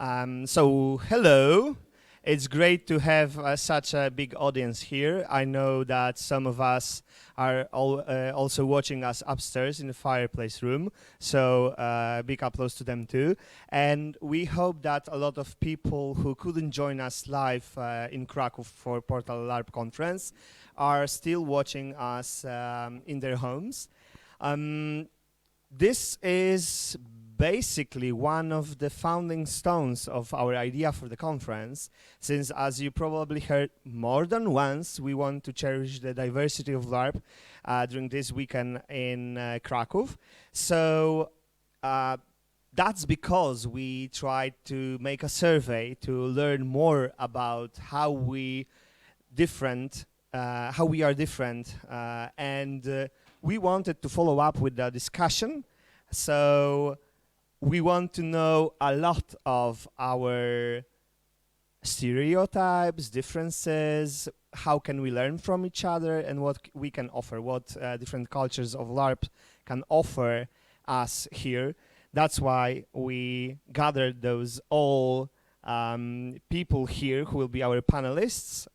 So hello, it's great to have such a big audience here. I know that some of us are also watching us upstairs in the fireplace room, so big applause to them too. And we hope that a lot of people who couldn't join us live in Krakow for Portal Larp conference are still watching us in their homes. This is basically one of the founding stones of our idea for the conference, since, as you probably heard more than once, we want to cherish the diversity of LARP during this weekend in Krakow. So that's because we tried to make a survey to learn more about how we are different, and we wanted to follow up with the discussion. So we want to know a lot of our stereotypes, differences, how can we learn from each other, and what we can offer, what different cultures of LARP can offer us here. That's why we gathered those all people here who will be our panelists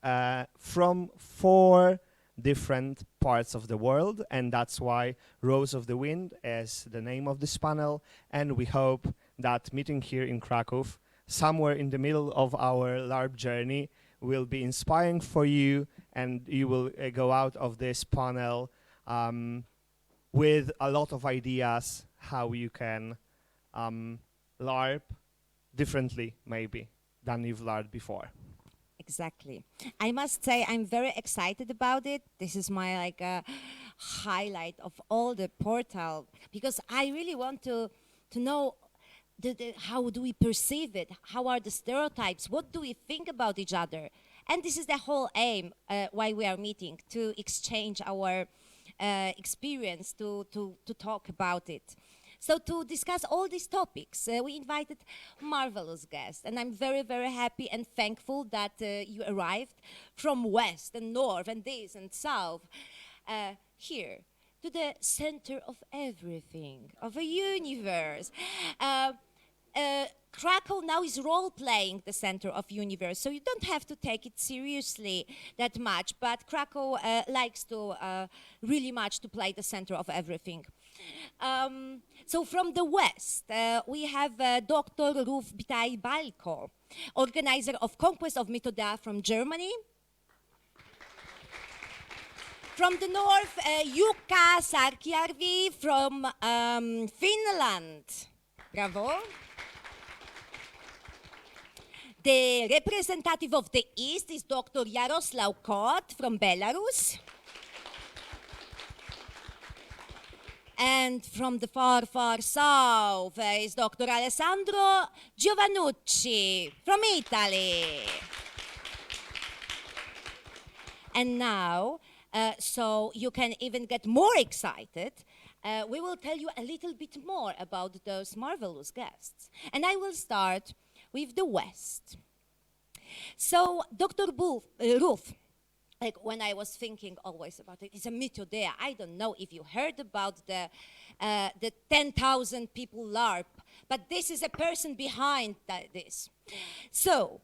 from 4 different parts of the world, and that's why Rose of the Wind is the name of this panel. And we hope that meeting here in Krakow, somewhere in the middle of our LARP journey, will be inspiring for you, and you will go out of this panel with a lot of ideas how you can LARP differently, maybe, than you've LARPed before. Exactly. I must say I'm very excited about it. This is my highlight of all the portal, because I really want to know how do we perceive it? How are the stereotypes? What do we think about each other? And this is the whole aim why we are meeting, to exchange our experience, to talk about it. So to discuss all these topics, we invited marvelous guests, and I'm very, very happy and thankful that you arrived from west and north and this and south here to the center of everything, of a universe. Krakow now is role-playing the center of universe, so you don't have to take it seriously that much, but Krakow likes to really much to play the center of everything. So from the West, we have Dr. Ruth Bitai-Balyko, organizer of ConQuest of Mythodea from Germany. From the North, Jukka Särkijärvi from Finland. Bravo. The representative of the East is Dr. Yaraslau I from Belarus. And from the far, far south is Dr. Alessandro Giovannucci from Italy. And now, so you can even get more excited, we will tell you a little bit more about those marvelous guests. And I will start with the West. So Dr. Ruth, like when I was thinking always about it, it's a Mythodea. I don't know if you heard about the 10,000 people LARP, but this is a person behind this. So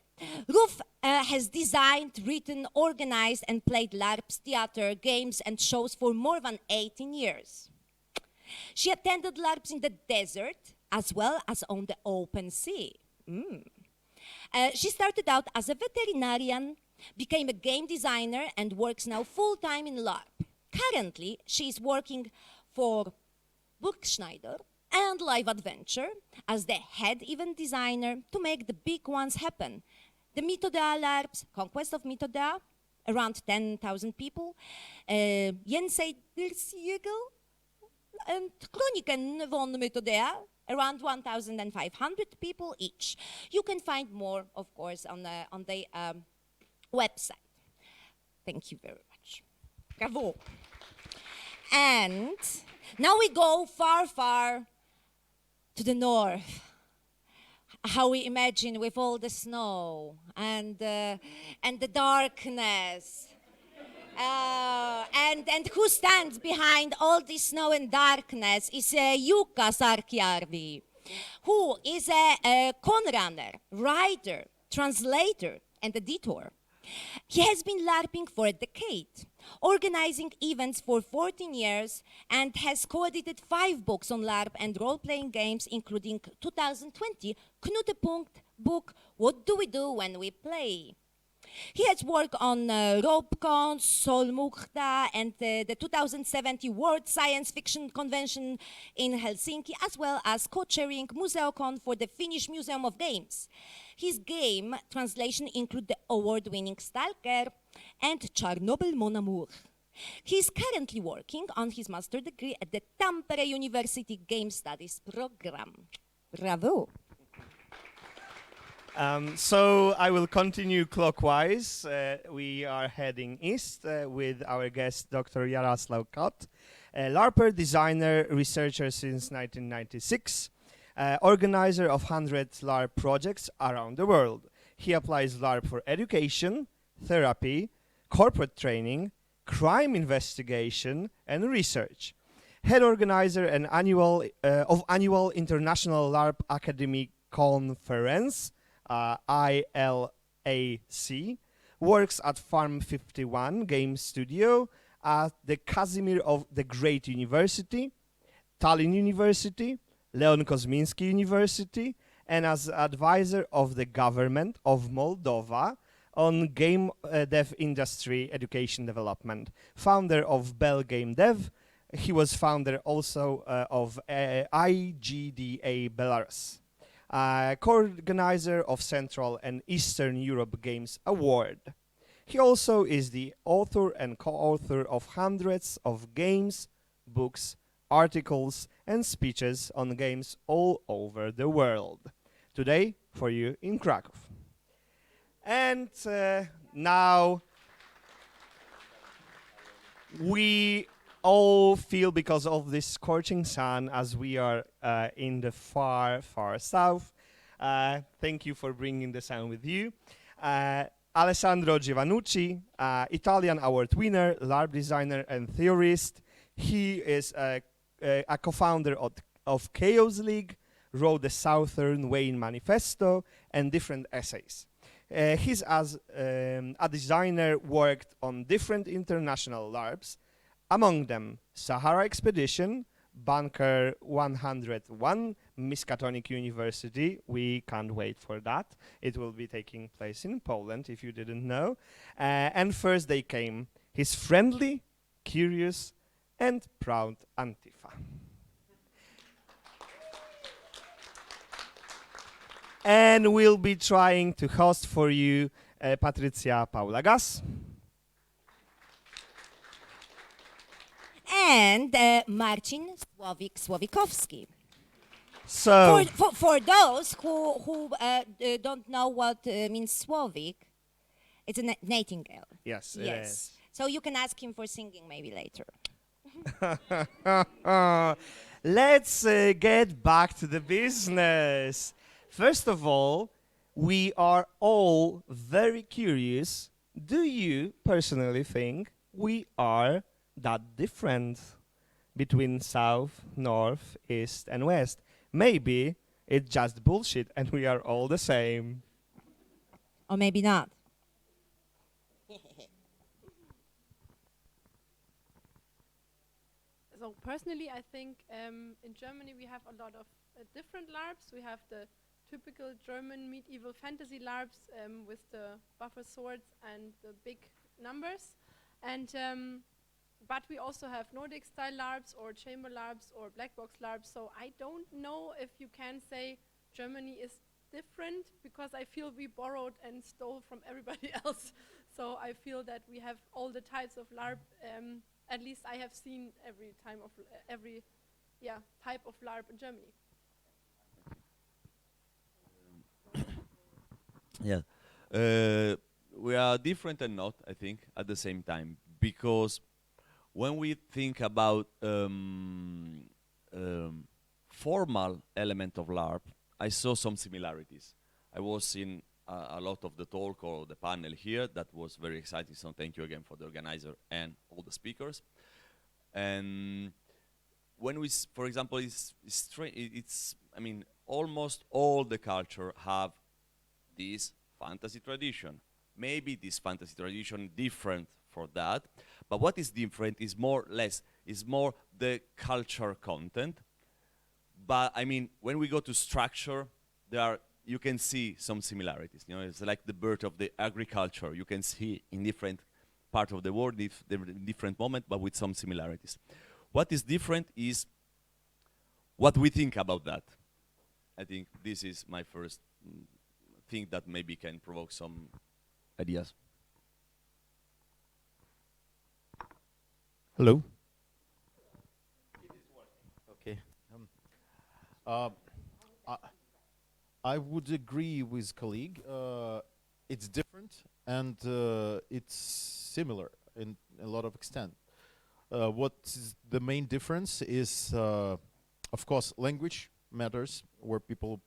Ruth has designed, written, organized, and played LARPs, theater, games, and shows for more than 18 years. She attended LARPs in the desert as well as on the open sea. She started out as a veterinarian, became a game designer, and works now full-time in LARP. Currently, she is working for Burgschneider and Live Adventure as the head event designer to make the big ones happen. The Mythodea LARPs, ConQuest of Mythodea, around 10,000 people, Jensei and Chroniken von Mythodea, around 1,500 people each. You can find more, of course, on the website. Thank you very much. Bravo. And now we go far, far to the north. How we imagine with all the snow and the darkness. And who stands behind all this snow and darkness is Jukka Särkijärvi. who is a con-runner, writer, translator, and editor. He has been LARPing for a decade, organizing events for 14 years, and has co-edited 5 books on LARP and role-playing games, including 2020 Knutepunkt book, What Do We Do When We Play? He has worked on RopeCon, Solmukhta, and the 2017 World Science Fiction Convention in Helsinki, as well as co-chairing MuseoCon for the Finnish Museum of Games. His game translation include the award-winning Stalker and Chernobyl Mon Amour. He's currently working on his master degree at the Tampere University Game Studies program. Bravo! So I will continue clockwise. We are heading east with our guest, Dr. Yaraslau I, a LARPer, designer, researcher since 1996, organizer of 100 LARP projects around the world. He applies LARP for education, therapy, corporate training, crime investigation, and research. Head organizer and of annual International LARP Academy Conference, ILAC, works at Farm 51 Game Studio, at the Casimir of the Great University, Tallinn University, Leon Kosminski University, and as advisor of the government of Moldova on game dev industry education development. Founder of Bell Game Dev, he was founder also of IGDA Belarus. Co-organizer of Central and Eastern Europe Games Award. He also is the author and co-author of hundreds of games, books, articles, and speeches on games all over the world. Today, for you in Krakow. And now we all feel, because of this scorching sun, as we are in the far, far south. Thank you for bringing the sun with you. Alessandro Giovannucci, Italian award winner, LARP designer and theorist. He is a co-founder of Chaos League, wrote the Southern Wayne Manifesto and different essays. He's as a designer worked on different international LARPs, among them Sahara Expedition, Bunker 101, Miskatonic University. We can't wait for that. It will be taking place in Poland, if you didn't know. And first they came, his friendly, curious, and proud Antifa. And we'll be trying to host for you Patrycja Paula-Gas. And Marcin Słowikowski. So For those who don't know what means Słowik, it's a nightingale. yes, it Yes. is. So you can ask him for singing maybe later. Let's get back to the business. First of all, we are all very curious. Do you personally think we are that different between South, North, East, and West? Maybe it's just bullshit and we are all the same. Or maybe not. So personally, I think in Germany we have a lot of different LARPs. We have the typical German medieval fantasy LARPs with the buffer swords and the big numbers. And but we also have Nordic style LARPs or chamber LARPs or black box LARPs. So I don't know if you can say Germany is different, because I feel we borrowed and stole from everybody else. So I feel that we have all the types of LARP. At least I have seen every type of LARP in Germany. Yeah, we are different and not, I think, at the same time, because when we think about formal element of LARP, I saw some similarities. I was in a lot of the talk or the panel here. That was very exciting, so thank you again for the organizer and all the speakers. And when we, for example, it's I mean, almost all the culture have this fantasy tradition. Maybe this fantasy tradition different for that, but what is different is more the culture content. But I mean, when we go to structure, you can see some similarities. You know, it's like the birth of the agriculture. You can see in different parts of the world, different moment, but with some similarities. What is different is what we think about that. I think this is my first thing that maybe can provoke some ideas. Hello. Okay. I would agree with colleague. It's different and it's similar in a lot of extent. What is the main difference is, of course, language matters. Where people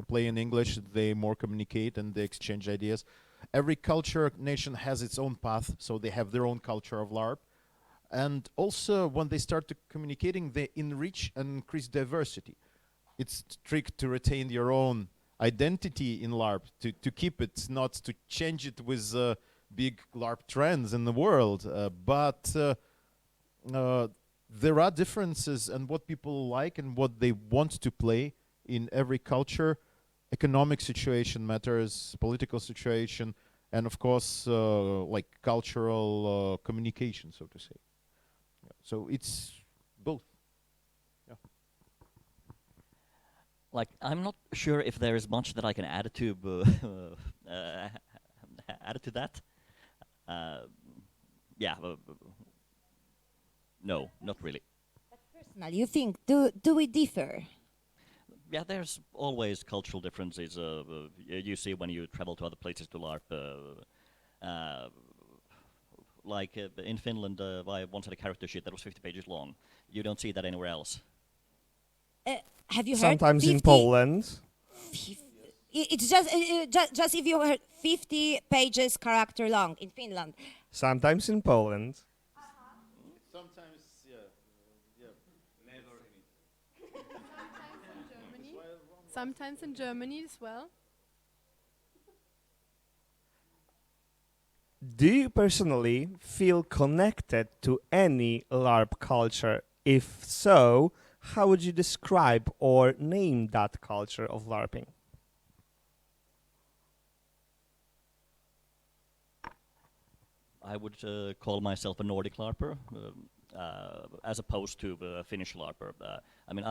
play in English, they more communicate and they exchange ideas. Every culture, nation has its own path, so they have their own culture of LARP. And also, when they start to communicating, they enrich and increase diversity. It's trick to retain your own identity in LARP, to keep it, not to change it with big LARP trends in the world. But there are differences in what people like and what they want to play in every culture. Economic situation matters, political situation, and of course, like cultural communication, so to say. Yeah. So it's both. Yeah. Like, I'm not sure if there is much that I can add to that. Yeah. No, not really. But personally, you think, do we differ? Yeah, there's always cultural differences. You see when you travel to other places to LARP. Like in Finland, I once had a character sheet that was 50 pages long. You don't see that anywhere else. Have you heard? Sometimes in Poland. It's just if you heard 50 pages character long in Finland. Sometimes in Poland. Sometimes, yeah. Sometimes in Germany as well. Do you personally feel connected to any LARP culture? If so, how would you describe or name that culture of LARPing? I would call myself a Nordic LARPer, as opposed to a Finnish LARPer. I mean,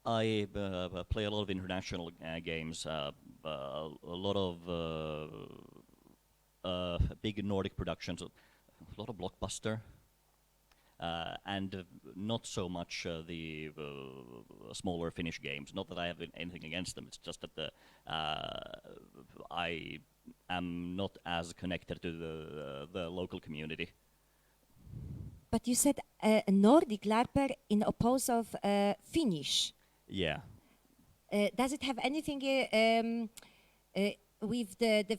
I play a lot of international games, a lot of big Nordic productions, a lot of blockbuster, and not so much the smaller Finnish games. Not that I have anything against them, it's just that I am not as connected to the local community. But you said a Nordic LARPer in oppose of Finnish. Yeah. Does it have anything with the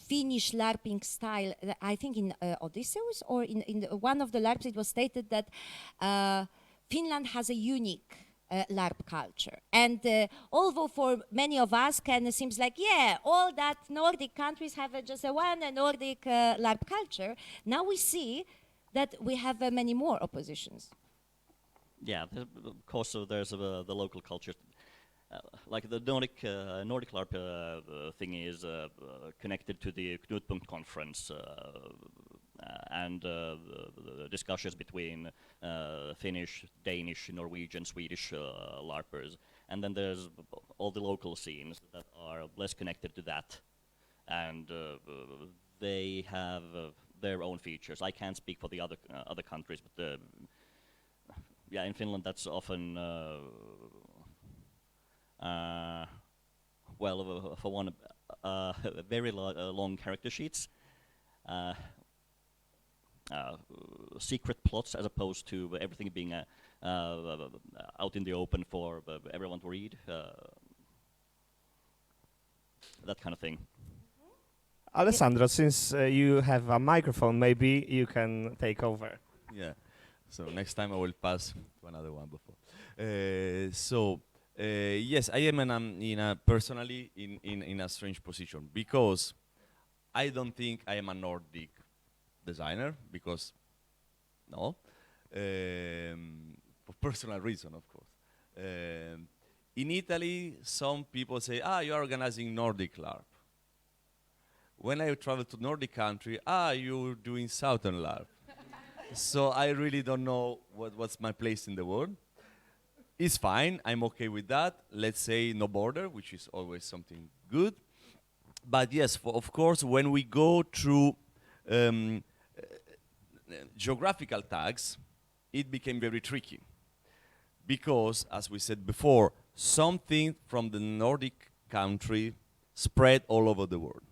Finnish LARPing style? I think in Odysseus or in one of the LARPs it was stated that Finland has a unique LARP culture. And although for many of us it seems like, yeah, all that Nordic countries have just one Nordic LARP culture, now we see that we have many more oppositions. Yeah, of course, there's the local culture. Like the Nordic LARP thing is connected to the Knutpunkt conference and the discussions between Finnish, Danish, Norwegian, Swedish LARPers. And then there's all the local scenes that are less connected to that. And they have their own features. I can't speak for the other countries, but yeah, in Finland that's often well, for one, very long character sheets, secret plots as opposed to everything being out in the open for everyone to read, that kind of thing. Alessandro, since you have a microphone, maybe you can take over. Yeah. So next time I will pass to another one before. Yes, I am personally in a strange position because I don't think I am a Nordic designer because no, for personal reason, of course. In Italy, some people say, you are organizing Nordic LARP. When I travel to Nordic country, you're doing Southern LARP. So I really don't know what's my place in the world. It's fine, I'm okay with that. Let's say no border, which is always something good. But yes, of course, when we go through geographical tags, it became very tricky. Because, as we said before, something from the Nordic country spread all over the world.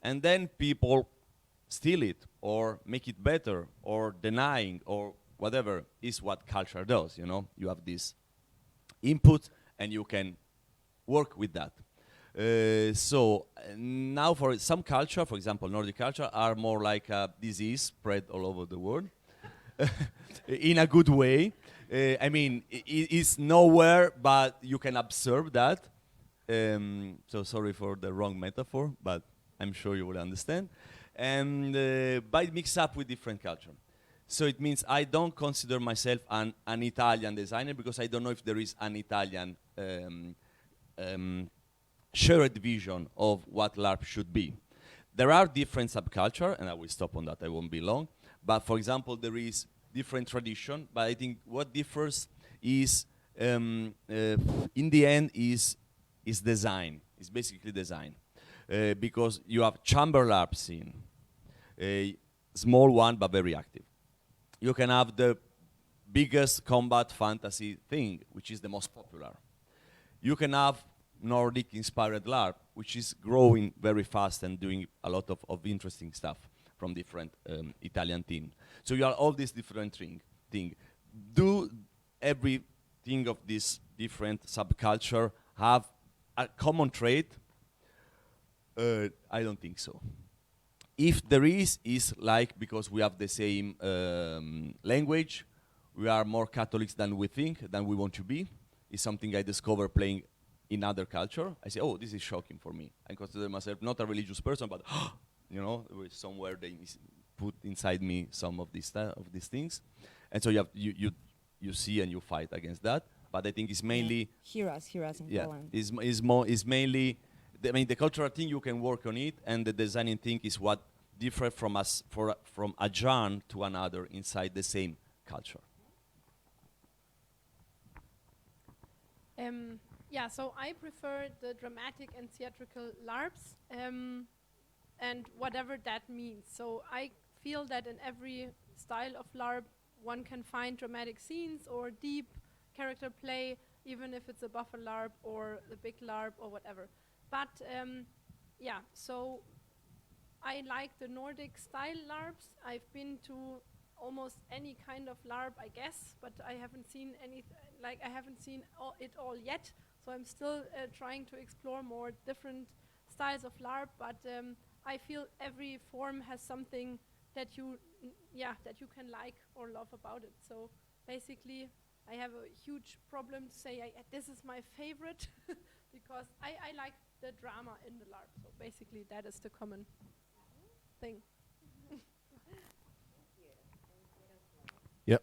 And then people steal it, or make it better, or denying, or whatever is what culture does, you know? You have this input, and you can work with that. Now for some culture, for example, Nordic culture, are more like a disease spread all over the world, in a good way. I mean, it's nowhere, but you can observe that. So sorry for the wrong metaphor, but I'm sure you will understand. And but mix up with different culture. So it means I don't consider myself an Italian designer because I don't know if there is an Italian shared vision of what LARP should be. There are different subculture, and I will stop on that, I won't be long. But for example, there is different tradition, but I think what differs is, in the end, is design. It's basically design. Because you have chamber LARP scene, a small one but very active. You can have the biggest combat fantasy thing, which is the most popular. You can have Nordic-inspired LARP, which is growing very fast and doing a lot of interesting stuff from different Italian teams. So you have all these different things. Do everything of this different subculture have a common trait? I don't think so. If there is like because we have the same language, we are more Catholics than we think, than we want to be. It's something I discover playing in other culture. I say, oh, this is shocking for me. I consider myself not a religious person, but you know, somewhere they put inside me some of these things, and so you see and you fight against that. But I think it's mainly hear us in Poland. Is mainly. I mean, the cultural thing you can work on it, and the designing thing is what differs from us from a genre to another inside the same culture. Yeah, so I prefer the dramatic and theatrical LARPs, and whatever that means. So I feel that in every style of LARP, one can find dramatic scenes or deep character play, even if it's a buffer LARP or the big LARP or whatever. But yeah, so I like the Nordic style LARPs. I've been to almost any kind of LARP, I guess, but I haven't seen I haven't seen it all yet. So I'm still trying to explore more different styles of LARP. But I feel every form has something that you can like or love about it. So basically, I have a huge problem to say this is my favorite because I like the drama in the LARP. So basically, that is the common thing. Yeah.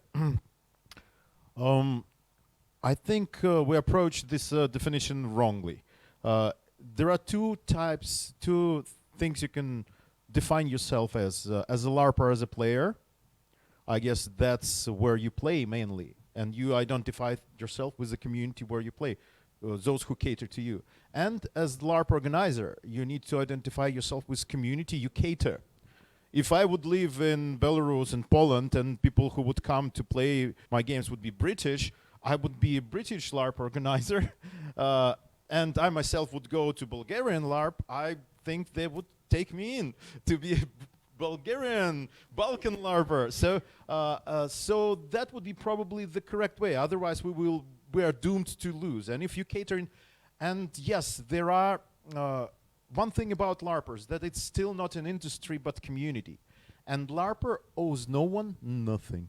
I think we approach this definition wrongly. There are two things you can define yourself as a LARPer, as a player. I guess that's where you play mainly, and you identify yourself with the community where you play, those who cater to you. And as LARP organizer, you need to identify yourself with community you cater. If I would live in Belarus and Poland and people who would come to play my games would be British, I would be a British LARP organizer. And I myself would go to Bulgarian LARP, I think they would take me in to be a Bulgarian, Balkan LARPer. So that would be probably the correct way. Otherwise, we are doomed to lose. And if you cater, and yes, there are one thing about LARPers, that it's still not an industry but community. And LARPer owes no one nothing.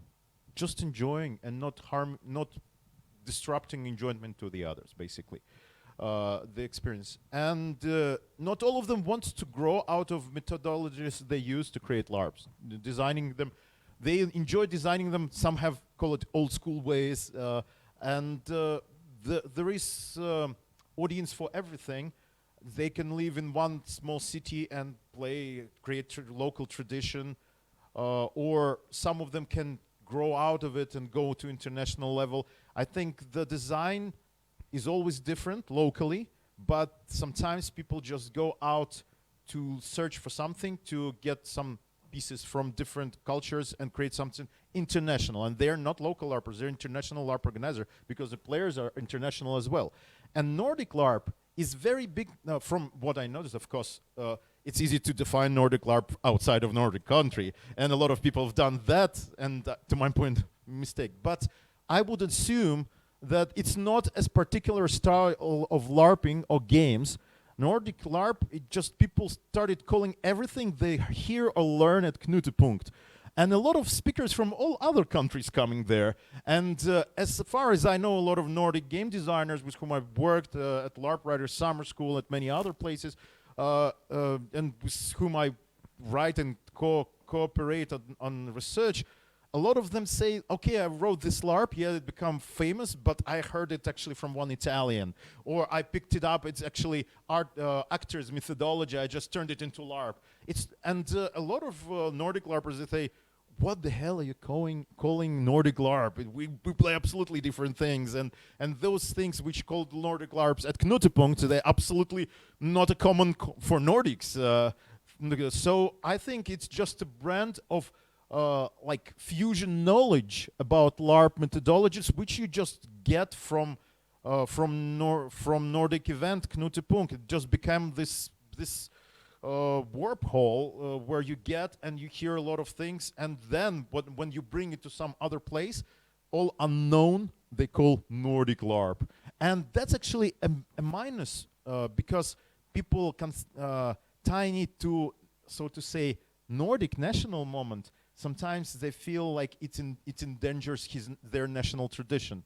just enjoying and not disrupting enjoyment to the others, basically. The experience. And not all of them want to grow out of methodologies they use to create LARPs. Designing them, they enjoy designing them. Some have, call it old school ways. There is audience for everything. They can live in one small city and create local tradition. Or some of them can grow out of it and go to international level. I think the design is always different locally, but sometimes people just go out to search for something, to get some pieces from different cultures and create something international. And they're not local LARPers, they're international LARP organizer, because the players are international as well. And Nordic LARP is very big, from what I noticed, of course. It's easy to define Nordic LARP outside of Nordic country, and a lot of people have done that, and to my point, mistake. But I would assume that it's not as particular style of LARPing or games. Nordic LARP, it just people started calling everything they hear or learn at Knutepunkt. And a lot of speakers from all other countries coming there. And as far as I know, a lot of Nordic game designers with whom I've worked at LARP Writers Summer School, at many other places, and with whom I write and cooperate on research, a lot of them say, okay, I wrote this LARP, yeah, it became famous, but I heard it actually from one Italian. Or I picked it up, it's actually actors' methodology, I just turned it into LARP. A lot of Nordic LARPers, they say, what the hell are you calling Nordic LARP? We play absolutely different things. And those things which called Nordic LARPs at Knutepunkt, they're absolutely not a common for Nordics. So I think it's just a brand of like fusion knowledge about LARP methodologies, which you just get from Nordic event Knutepunkt. It just became this warp hole where you get and you hear a lot of things, and then when you bring it to some other place, all unknown, they call Nordic LARP, and that's actually a minus because people can tie it to, so to say, Nordic national moment. Sometimes they feel like it endangers their national tradition.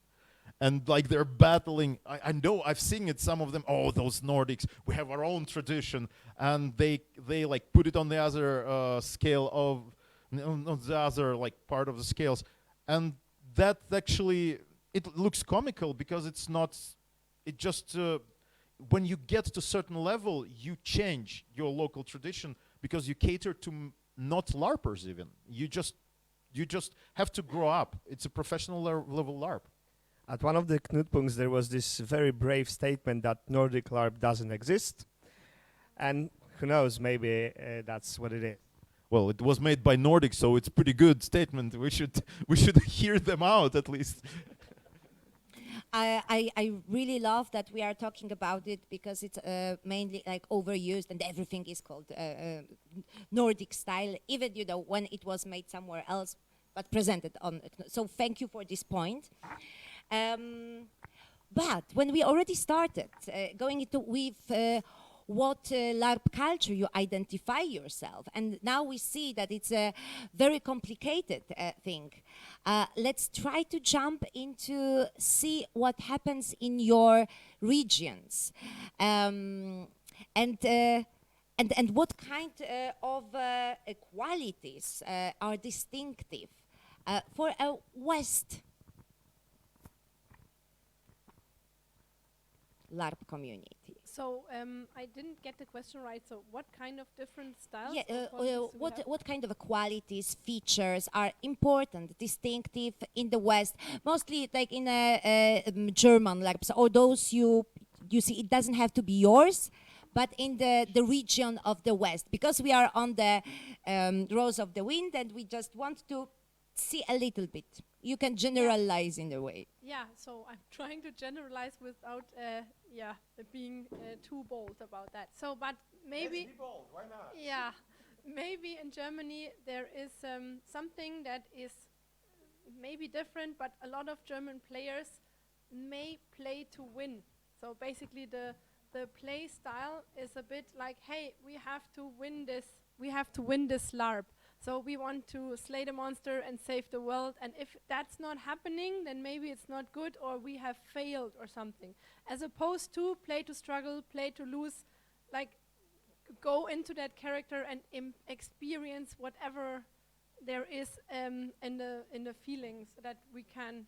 And like they're battling, I know, I've seen it, some of them, oh, those Nordics, we have our own tradition. And they like put it on the other scale of, on the other like part of the scales. And that actually, it looks comical because it's not, it just, when you get to a certain level, you change your local tradition because you cater to not LARPers even. You just have to grow up. It's a professional level LARP. At one of the Knutpunkts, there was this very brave statement that Nordic LARP doesn't exist. And who knows, maybe that's what it is. Well, it was made by Nordic, so it's a pretty good statement. We should hear them out at least. I really love that we are talking about it because it's mainly like overused and everything is called Nordic style, even when it was made somewhere else but presented on. So thank you for this point. But when we already started going into with what LARP culture you identify yourself, and now we see that it's a very complicated thing. Let's try to jump into see what happens in your regions, and what kind of qualities are distinctive for a West LARP community. So I didn't get the question right. So what kind of different styles? Yeah, what kind of qualities, features are important, distinctive in the West? Mostly like in German LARPs, or those you see, it doesn't have to be yours, but in the region of the West, because we are on the Rose of the Wind, and we just want to see a little bit. You can generalize in a way. Yeah, so I'm trying to generalize without being too bold about that. So, but maybe... Yes, be bold, why not? Yeah, maybe in Germany there is something that is maybe different, but a lot of German players may play to win. So basically the play style is a bit like, hey, we have to win this LARP. So we want to slay the monster and save the world, and if that's not happening, then maybe it's not good, or we have failed or something. As opposed to play to struggle, play to lose, like go into that character and experience whatever there is in the feelings that we can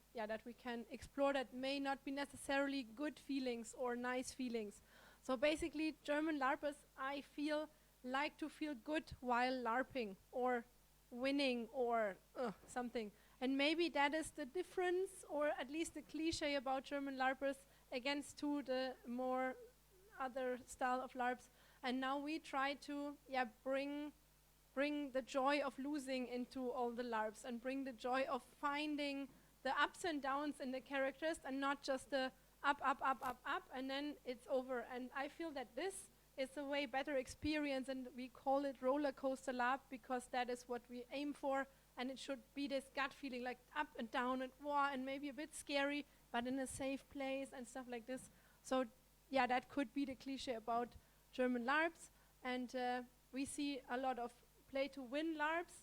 explore, that may not be necessarily good feelings or nice feelings. So basically, German LARPers, I feel, like to feel good while LARPing or winning or something. And maybe that is the difference, or at least the cliche about German LARPers against to the more other style of LARPs. And now we try to bring the joy of losing into all the LARPs, and bring the joy of finding the ups and downs in the characters, and not just the up, up, up, up, up, and then it's over. And I feel that this is a way better experience, and we call it roller coaster LARP because that is what we aim for, and it should be this gut feeling, like up and down and wow, and maybe a bit scary, but in a safe place and stuff like this. So yeah, that could be the cliche about German LARPs, and we see a lot of play to win LARPs,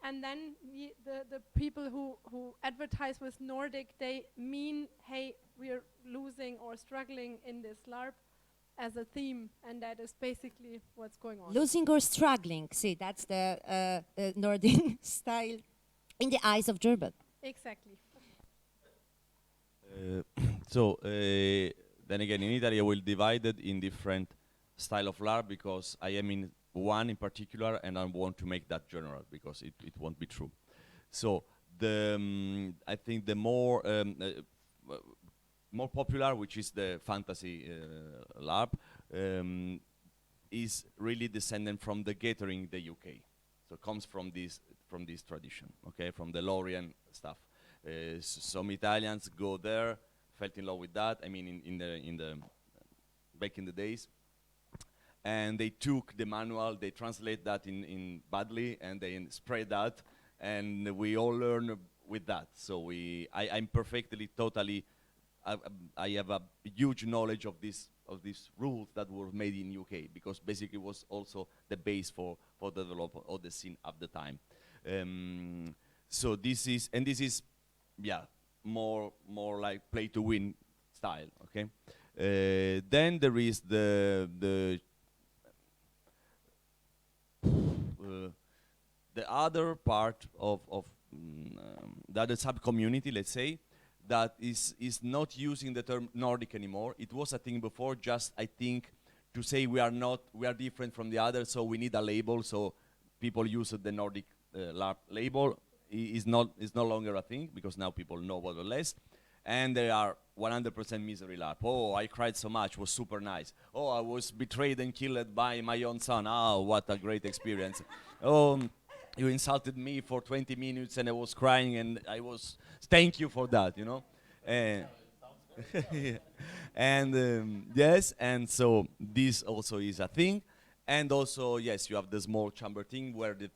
and then the people who advertise with Nordic, they mean, hey, we're losing or struggling in this LARP as a theme, and that is basically what's going on. Losing or struggling, see, that's the Nordic style in the eyes of German. Exactly. Then again, in Italy, I will divide it in different style of LARP, because I am in one in particular, and I want to make that general, because it won't be true. So I think the more popular, which is the fantasy LARP, is really descendant from the Gathering, the UK. So it comes from this tradition, okay, from the Lorien stuff. Some Italians go there, fell in love with that. I mean, in the back in the days, and they took the manual, they translate that in badly, and they spread that, and we all learn with that. So I'm perfectly, totally. I have a huge knowledge of these rules that were made in UK, because basically it was also the base for the development of the scene at the time. So this is more like play to win style. Okay. Then there is the other part of the other sub community, let's say, that is not using the term Nordic anymore. It was a thing before, just I think to say we are different from the others, so we need a label. So people use the Nordic LARP label. Is no longer a thing, because now people know more or less, and they are 100% misery LARP. Oh, I cried so much, was super nice. Oh, I was betrayed and killed by my own son. Oh, what a great experience. Oh, you insulted me for 20 minutes and I was crying, and I was, thank you for that, you know. And yes, and so this also is a thing. And also, yes, you have the small chamber thing where the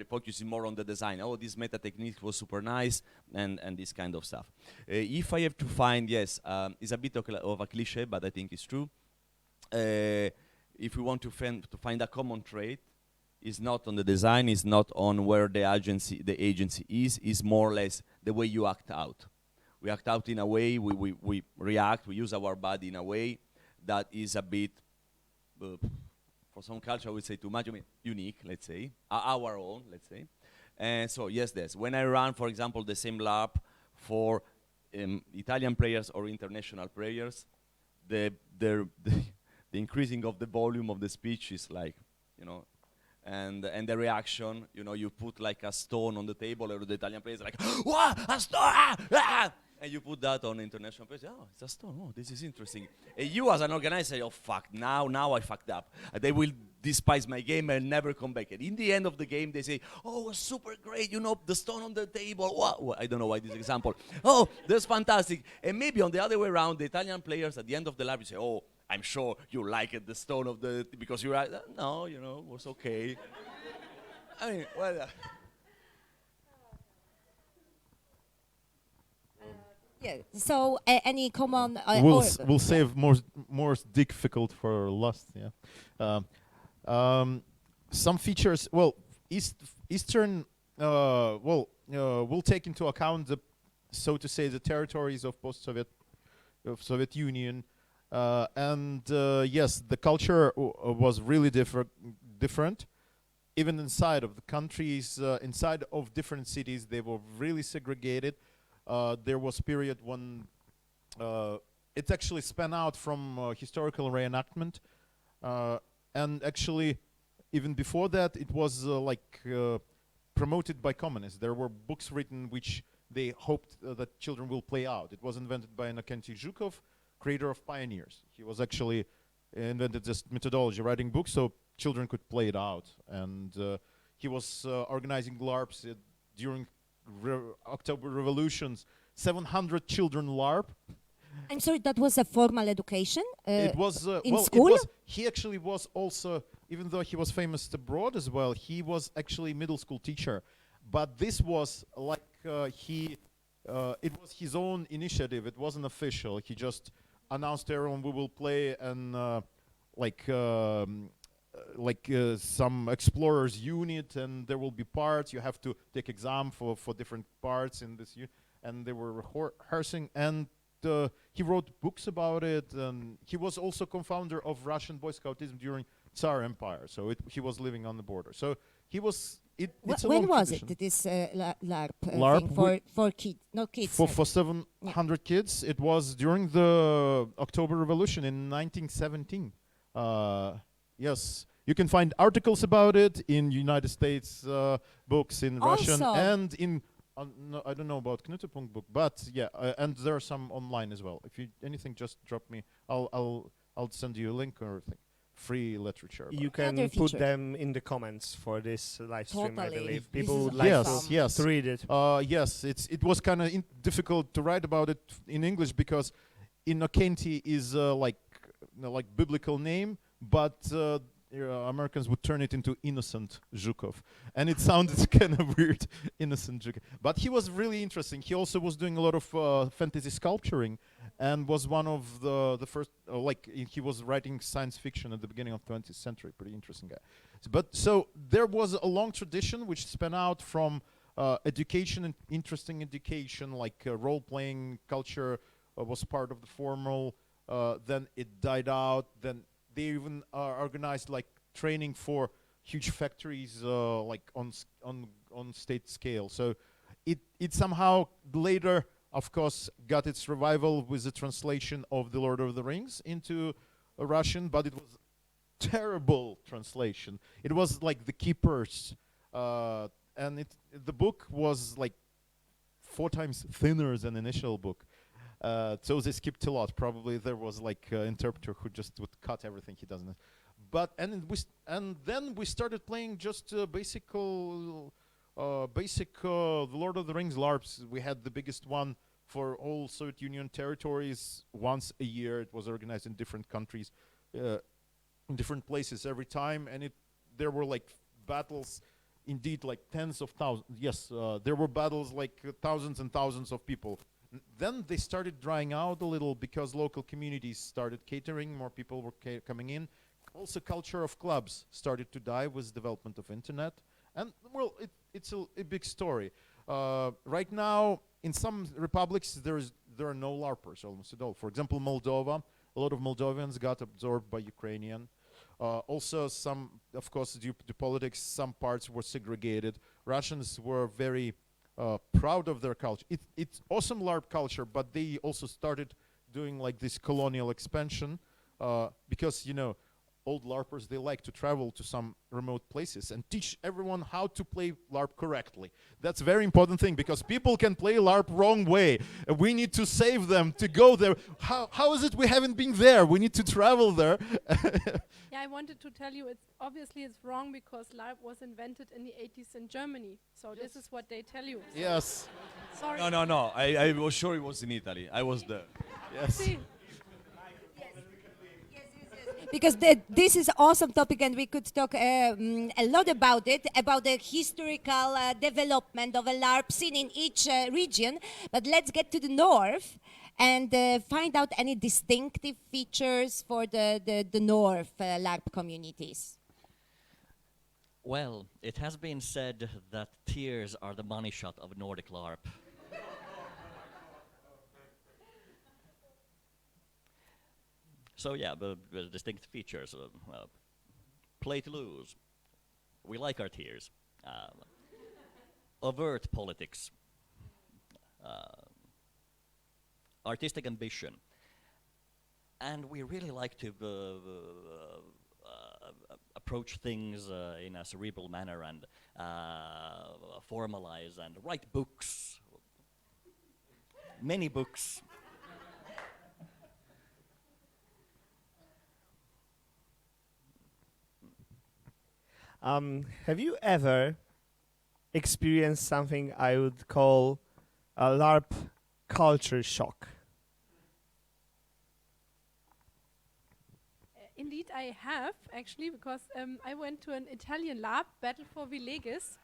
focus is more on the design. Oh, this meta technique was super nice, and this kind of stuff. If I have to find, yes, it's a bit of a cliche, but I think it's true. If we want to find a common trait, it's not on the design, it's not on where the agency is more or less the way you act out. We act out in a way, we react, we use our body in a way that is a bit, for some culture I would say too much, I mean, unique, let's say, our own, let's say. And so yes, when I run, for example, the same LARP for Italian players or international players, the increasing of the volume of the speech is like, you know, and the reaction, you know, you put like a stone on the table, or the Italian players are like, what, a stone, ah! And you put that on international players, oh, it's a stone, oh, this is interesting. And you as an organizer say, oh fuck, now I fucked up. They will despise my game and never come back. And in the end of the game, they say, oh, it was super great, you know, the stone on the table, what? Well, I don't know why this example. Oh, that's fantastic. And maybe on the other way around, the Italian players at the end of the lab, you say, oh, I'm sure you liked the stone of the, because you're right. No, you know, it was okay. I mean, well. Yeah. So any common? We'll save more difficult for last. Yeah. Some features. Well, Eastern, will take into account the, so to say, the territories of post-Soviet, of Soviet Union, and yes, the culture was really different. Even inside of the countries, inside of different cities, they were really segregated. There was period when it actually span out from historical reenactment, and actually, even before that, it was promoted by communists. There were books written which they hoped that children will play out. It was invented by Innocenty Zhukov, creator of Pioneers. He was actually invented this methodology, writing books so children could play it out. And he was organizing LARPs during October revolutions. 700 children LARP. I'm sorry, that was a formal education It was in school? He actually was also, even though he was famous abroad as well, he was actually middle school teacher. But this was like it was his own initiative. It wasn't official. He just announced to everyone, we will play and some explorers unit, and there will be parts. You have to take exam for different parts in this unit, and they were rehearsing, and he wrote books about it. And he was also co-founder of Russian Boy Scoutism during Tsar Empire. So he was living on the border. So he was. It's a When long was tradition. it? This LARP, LARP thing for kids, no kids. For 700 kids, it was during the October Revolution in 1917. Yes, you can find articles about it in United States books, in Russian, Also- and in no, I don't know about Knutepunkt book, but yeah, and there are some online as well. If you anything, just drop me. I'll send you a link or thing. Free literature. about You it. can Other put feature. them in the comments for this live stream, I Totally. believe. This People is would like Yes, to, yes. to read it. Yes, it was kind of difficult to write about it in English because Innocenty is like biblical name, but Americans would turn it into Innocent Zhukov, and it sounded kind of weird, Innocent Zhukov. But he was really interesting. He also was doing a lot of fantasy sculpturing, and was one of the first. He was writing science fiction at the beginning of 20th century. Pretty interesting guy. So there was a long tradition which span out from education and interesting education, like role-playing culture was part of the formal. Then it died out. Then they even organized like training for huge factories, like on state scale. So it somehow later, of course, got its revival with the translation of The Lord of the Rings into Russian, but it was terrible translation. It was like The Keepers, and the book was like 4 times thinner than initial book. So they skipped a lot. Probably there was like an interpreter who just would cut everything he doesn't. But then we started playing just basic The Lord of the Rings LARPs. We had the biggest one for all Soviet Union territories once a year. It was organized in different countries, in different places every time, and there were like battles. Indeed, like tens of thousands. Yes, there were battles like thousands and thousands of people. Then they started drying out a little because local communities started catering, more people were coming in. Also, culture of clubs started to die with development of internet. And well, it's a big story. Right now, in some republics, there are no LARPers almost at all. For example, Moldova, a lot of Moldovians got absorbed by Ukrainian. Also, some, of course, due to politics, some parts were segregated. Russians were very proud of their culture. It's awesome LARP culture, but they also started doing like this colonial expansion because, old LARPers, they like to travel to some remote places and teach everyone how to play LARP correctly. That's a very important thing because people can play LARP wrong way. We need to save them to go there. How is it we haven't been there? We need to travel there. Yeah, I wanted to tell you, it's wrong because LARP was invented in the 80s in Germany. So this is what they tell you. Yes. Sorry. No. I was sure it was in Italy. I was there. Yes. See, Because this is awesome topic, and we could talk a lot about it, about the historical development of a LARP scene in each region. But let's get to the north and find out any distinctive features for the north LARP communities. Well, it has been said that tears are the money shot of Nordic LARP. So yeah, the distinct features. Play to lose. We like our tears. Overt politics. Artistic ambition. And we really like to approach things in a cerebral manner and formalize and write books. Many books. Have you ever experienced something I would call a LARP culture shock? Indeed, I have, actually, because I went to an Italian LARP, Battle for Villages.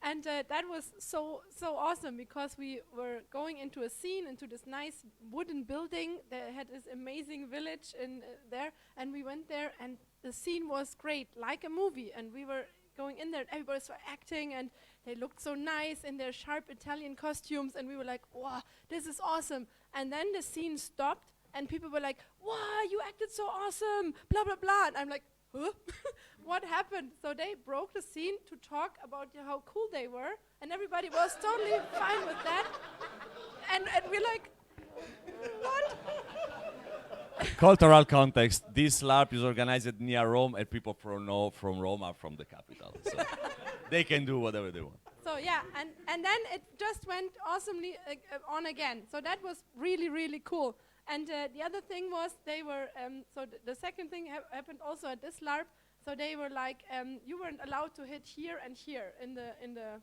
And that was so awesome, because we were going into a scene, into this nice wooden building that had this amazing village in there, and we went there, and the scene was great, like a movie, and we were going in there, and everybody was acting, and they looked so nice in their sharp Italian costumes, and we were like, wow, this is awesome. And then the scene stopped, and people were like, wow, you acted so awesome, blah, blah, blah. And I'm like, huh? What happened? So they broke the scene to talk about how cool they were, and everybody was totally fine with that. And we're like, what? Cultural context. This LARP is organized near Rome, and people from Rome are from the capital. So they can do whatever they want. So yeah, and then it just went awesomely on again. So that was really, really cool. And the other thing was they were, so the second thing happened also at this LARP. So they were like, you weren't allowed to hit here and here in the,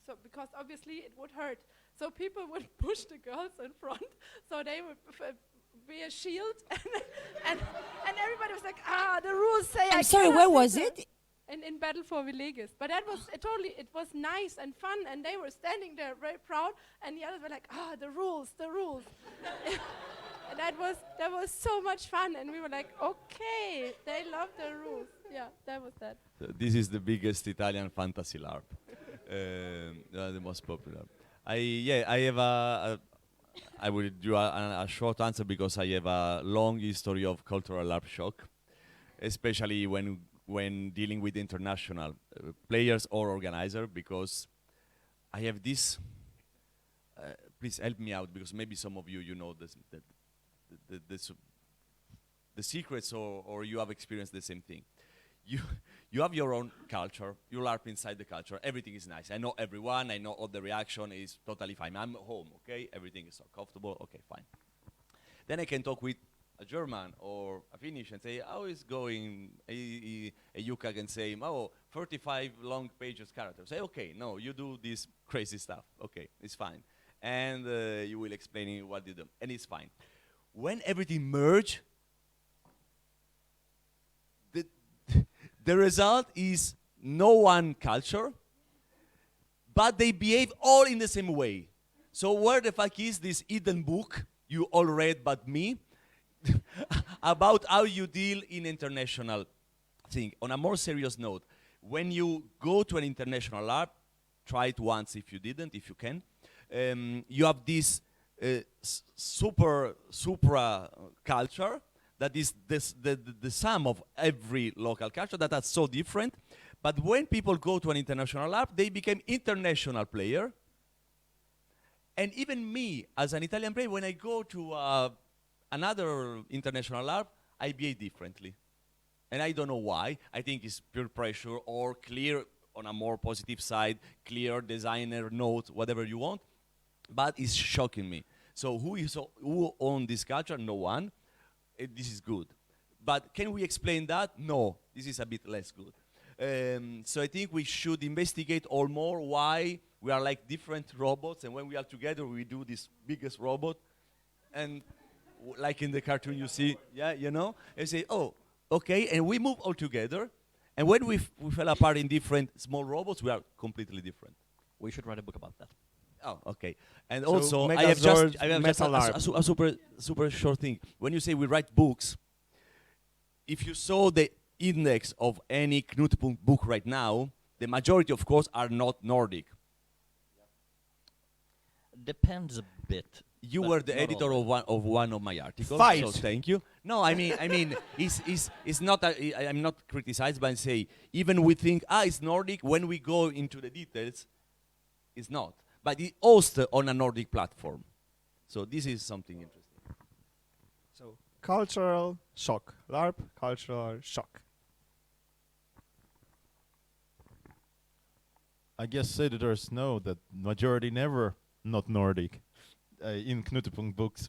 so because obviously it would hurt. So people would push the girls in front, so they would be a shield, and everybody was like, the rules say I'm sorry, where was it? In Battle for Villages. But that was it was nice and fun, and they were standing there very proud, and the others were like, the rules. And that was so much fun, and we were like, okay, they love the rules. Yeah, that was that. This is the biggest Italian fantasy LARP, the most popular. I will do a short answer, because I have a long history of cultural LARP shock, especially when dealing with international players or organizer, because I have this. Please help me out, because maybe some of you know this, the secrets, or you have experienced the same thing. You have your own culture, you LARP inside the culture, everything is nice. I know everyone, I know all the reaction is totally fine. I'm home, okay? Everything is so comfortable, okay, fine. Then I can talk with a German or a Finnish and say, how is going? A Jukka can say, 35 long pages characters. Say, okay, no, you do this crazy stuff. Okay, it's fine. And you will explain what you do, and it's fine. When everything merge, the result is no one culture, but they behave all in the same way. So where the fuck is this hidden book you all read but me about how you deal in international thing? On a more serious note, when you go to an international LARP, try it once if you didn't, if you can, you have this supra culture that is the sum of every local culture that are so different. But when people go to an international LARP, they become international player. And even me, as an Italian player, when I go to another international LARP, I behave differently. And I don't know why. I think it's pure pressure, or clear on a more positive side, clear designer note, whatever you want. But it's shocking me. So who owns this culture? No one. This is good. But can we explain that? No, this is a bit less good. So I think we should investigate all more why we are like different robots, and when we are together, we do this biggest robot. And like in the cartoon you see, yeah, you know, and say, oh, okay, and we move all together. And when we fell apart in different small robots, we are completely different. We should write a book about that. Oh, okay. And So also, I have just Metal LARP. a super short thing. When you say we write books, if you saw the index of any Knutpunkt book right now, the majority, of course, are not Nordic. Depends a bit. You but were the not editor always. of one of my articles, Fight. so thank you. No, I mean, it's not. I'm not criticized, but I say even we think it's Nordic. When we go into the details, it's not. But it hosted on a Nordic platform, so this is something interesting. So cultural shock. LARP, cultural shock. I guess editors know that majority never not Nordic in Knutpunkt books.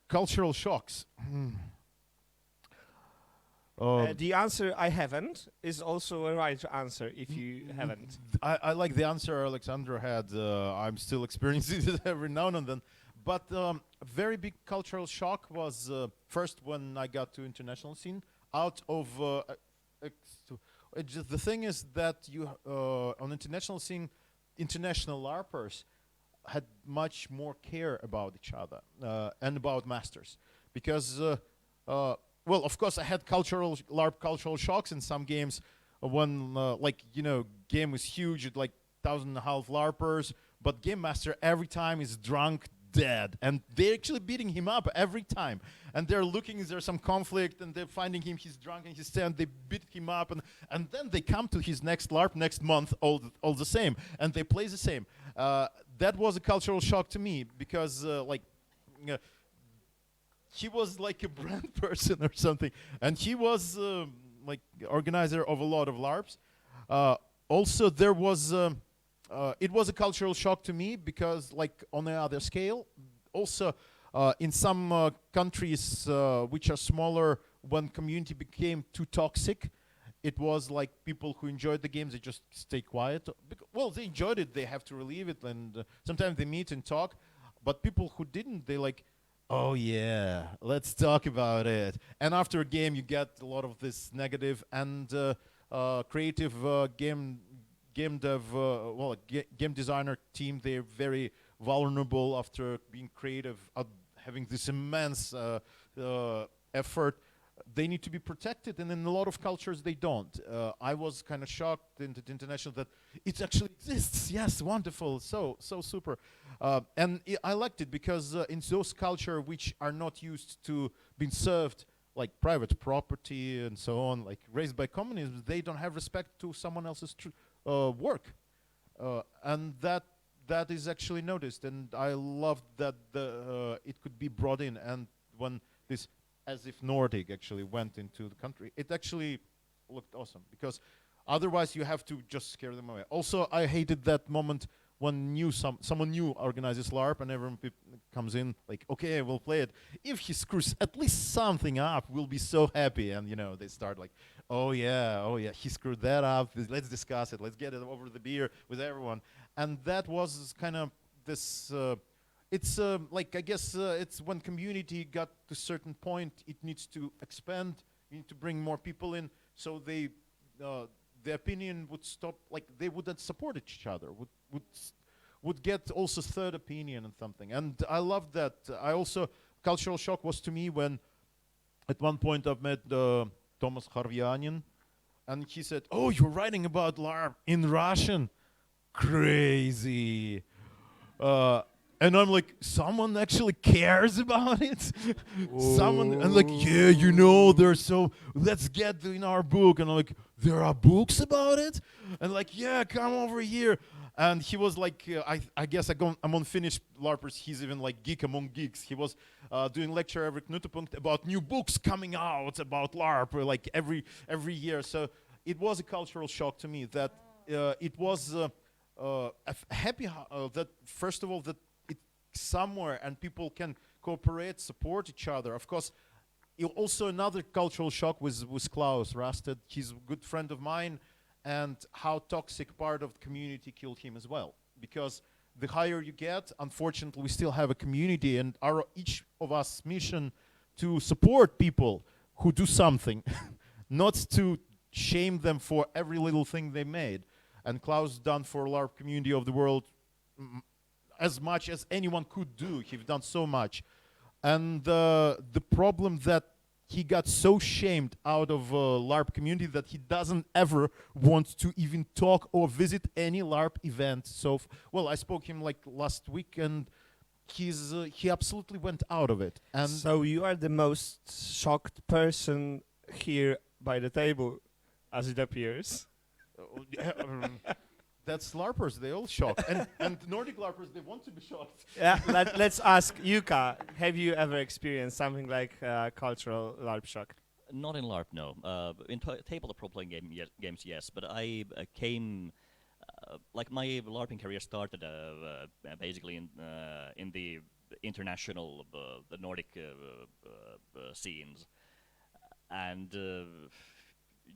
Cultural shocks. The answer I haven't is also a right answer if you haven't. I like the answer Alexandro had. I'm still experiencing it every now and then. But a very big cultural shock was first when I got to international scene. Out of the thing is that you on international scene, international LARPers had much more care about each other and about masters, because well, of course, I had LARP cultural shocks in some games when game was huge at like 1,500 LARPers, but game master every time is drunk dead, and they're actually beating him up every time, and they're looking, is there some conflict, and they're finding him, he's drunk and he's stand, they beat him up, and then they come to his next LARP next month all the same, and they play the same. That was a cultural shock to me, because he was like a brand person or something, and he was like organizer of a lot of LARPs. Also, there was it was a cultural shock to me, because like on another scale, also in some countries which are smaller, when community became too toxic, it was like people who enjoyed the games, they just stay quiet. Well, they enjoyed it, they have to relieve it, and sometimes they meet and talk. But people who didn't, they like, oh yeah, let's talk about it. And after a game, you get a lot of this negative and creative game dev, game designer team. They're very vulnerable after being creative, having this immense effort. They need to be protected, and in a lot of cultures they don't. I was kind of shocked in the international that it actually exists. Yes, wonderful, so super. And I liked it because in those cultures which are not used to being served like private property and so on, like raised by communism, they don't have respect to someone else's work, and that is actually noticed. And I love that it could be brought in, and when this as if Nordic actually went into the country, it actually looked awesome, because otherwise you have to just scare them away. Also, I hated that moment when someone new organizes LARP and everyone comes in like, okay, we'll play it. If he screws at least something up, we'll be so happy. And they start like, oh yeah, he screwed that up. Let's discuss it. Let's get it over the beer with everyone. And that was kind of this. It's like, I guess it's when community got to a certain point, it needs to expand. You need to bring more people in, so the opinion would stop. Like they wouldn't support each other. Would get also third opinion and something. And I love that. I also cultural shock was to me when, at one point, I've met Thomas Harvianin, and he said, "Oh, you're writing about LARP in Russian? Crazy." And I'm like, someone actually cares about it? Someone, and like, yeah, there's so, let's get in our book. And I'm like, there are books about it? And like, yeah, come over here. And he was like, I guess I'm on Finnish LARPers, he's even like geek among geeks. He was doing lecture every Knutpunkt about new books coming out about LARP, like every year. So it was a cultural shock to me that it was happy that, first of all, that somewhere and people can cooperate, support each other. Of course, also another cultural shock was Klaus Rasted. He's a good friend of mine, and how toxic part of the community killed him as well. Because the higher you get, unfortunately, we still have a community, and each of us mission to support people who do something, not to shame them for every little thing they made. And Klaus done for LARP community of the world as much as anyone could do. He's done so much. And the problem that he got so shamed out of LARP community that he doesn't ever want to even talk or visit any LARP event. So, well, I spoke to him like last week, and he absolutely went out of it. And so you are the most shocked person here by the table, as it appears. That's LARPers, they all shocked. And Nordic LARPers, they want to be shocked. Yeah, let's ask Jukka, have you ever experienced something like cultural LARP shock? Not in LARP, no. In tabletop role-playing games, yes. But I came, like my LARPing career started basically in the international, the Nordic scenes, and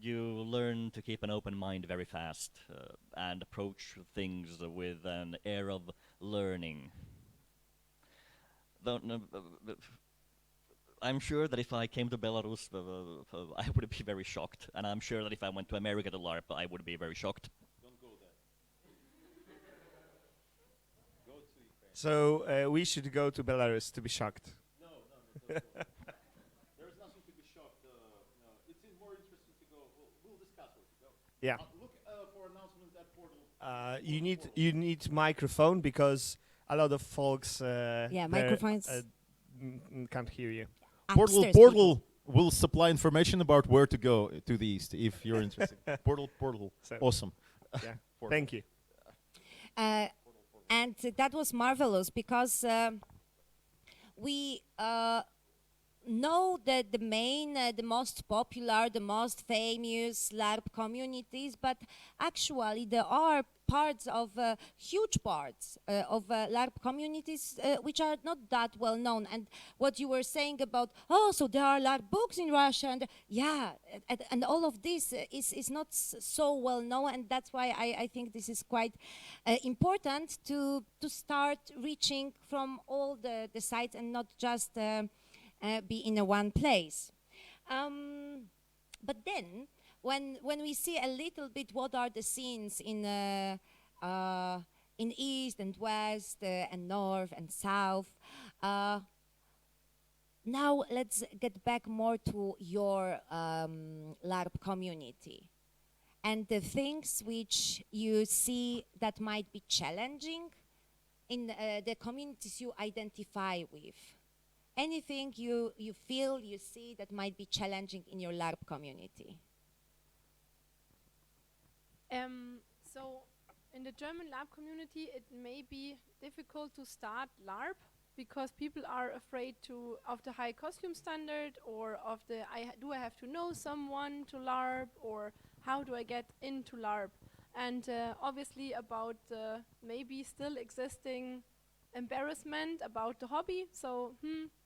you learn to keep an open mind very fast and approach things with an air of learning. I'm sure that if I came to Belarus, I would be very shocked. And I'm sure that if I went to America to LARP, I would be very shocked. Don't go there. Go to Ukraine. So we should go to Belarus to be shocked. No, don't go. There's nothing to be shocked. No. It's more interesting to go. We'll discuss where to go. Yeah. Look for announcements at portal. You need microphone because a lot of folks there, microphones. Can't hear you. Upstairs Portal will supply information about where to go to the east if you're interested. Portal. So, Awesome. yeah. Portal. Thank you. And that was marvelous because we know that the main, the most popular, the most famous LARP communities, but actually there are parts of, huge parts of LARP communities which are not that well known. And what you were saying about, oh, so there are LARP books in Russia, and yeah, and all of this is not so well known, and that's why I think this is quite important to start reaching from all the sites and not just be in a one place. But then, when we see a little bit what are the scenes in east and west and north and south, now let's get back more to your LARP community and the things which you see that might be challenging in the communities you identify with. Anything you feel, you see that might be challenging in your LARP community? So in the German LARP community, it may be difficult to start LARP because people are afraid of the high costume standard, or of the do I have to know someone to LARP, or how do I get into LARP? And obviously about maybe still existing embarrassment about the hobby. So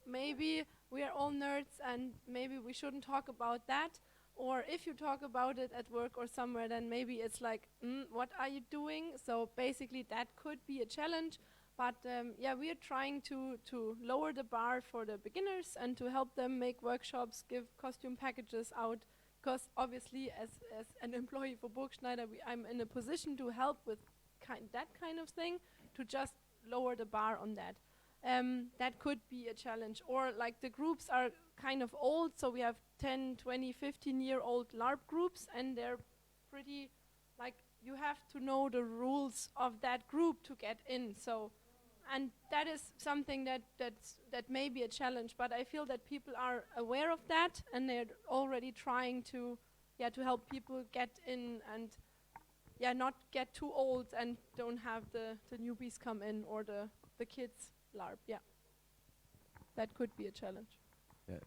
maybe we are all nerds and maybe we shouldn't talk about that. Or if you talk about it at work or somewhere, then maybe it's like, what are you doing? So basically that could be a challenge. But yeah, we are trying to lower the bar for the beginners and to help them make workshops, give costume packages out. Because obviously as an employee for Burgschneider, I'm in a position to help with that kind of thing, to just lower the bar on that. That could be a challenge. Or like the groups are kind of old, so we have 10, 20, 15-year-old LARP groups, and they're pretty, like, you have to know the rules of that group to get in. So, and that is something that may be a challenge, but I feel that people are aware of that, and they're already trying to help people get in and not get too old and don't have the newbies come in, or the kids LARP. Yeah, that could be a challenge. Yeah.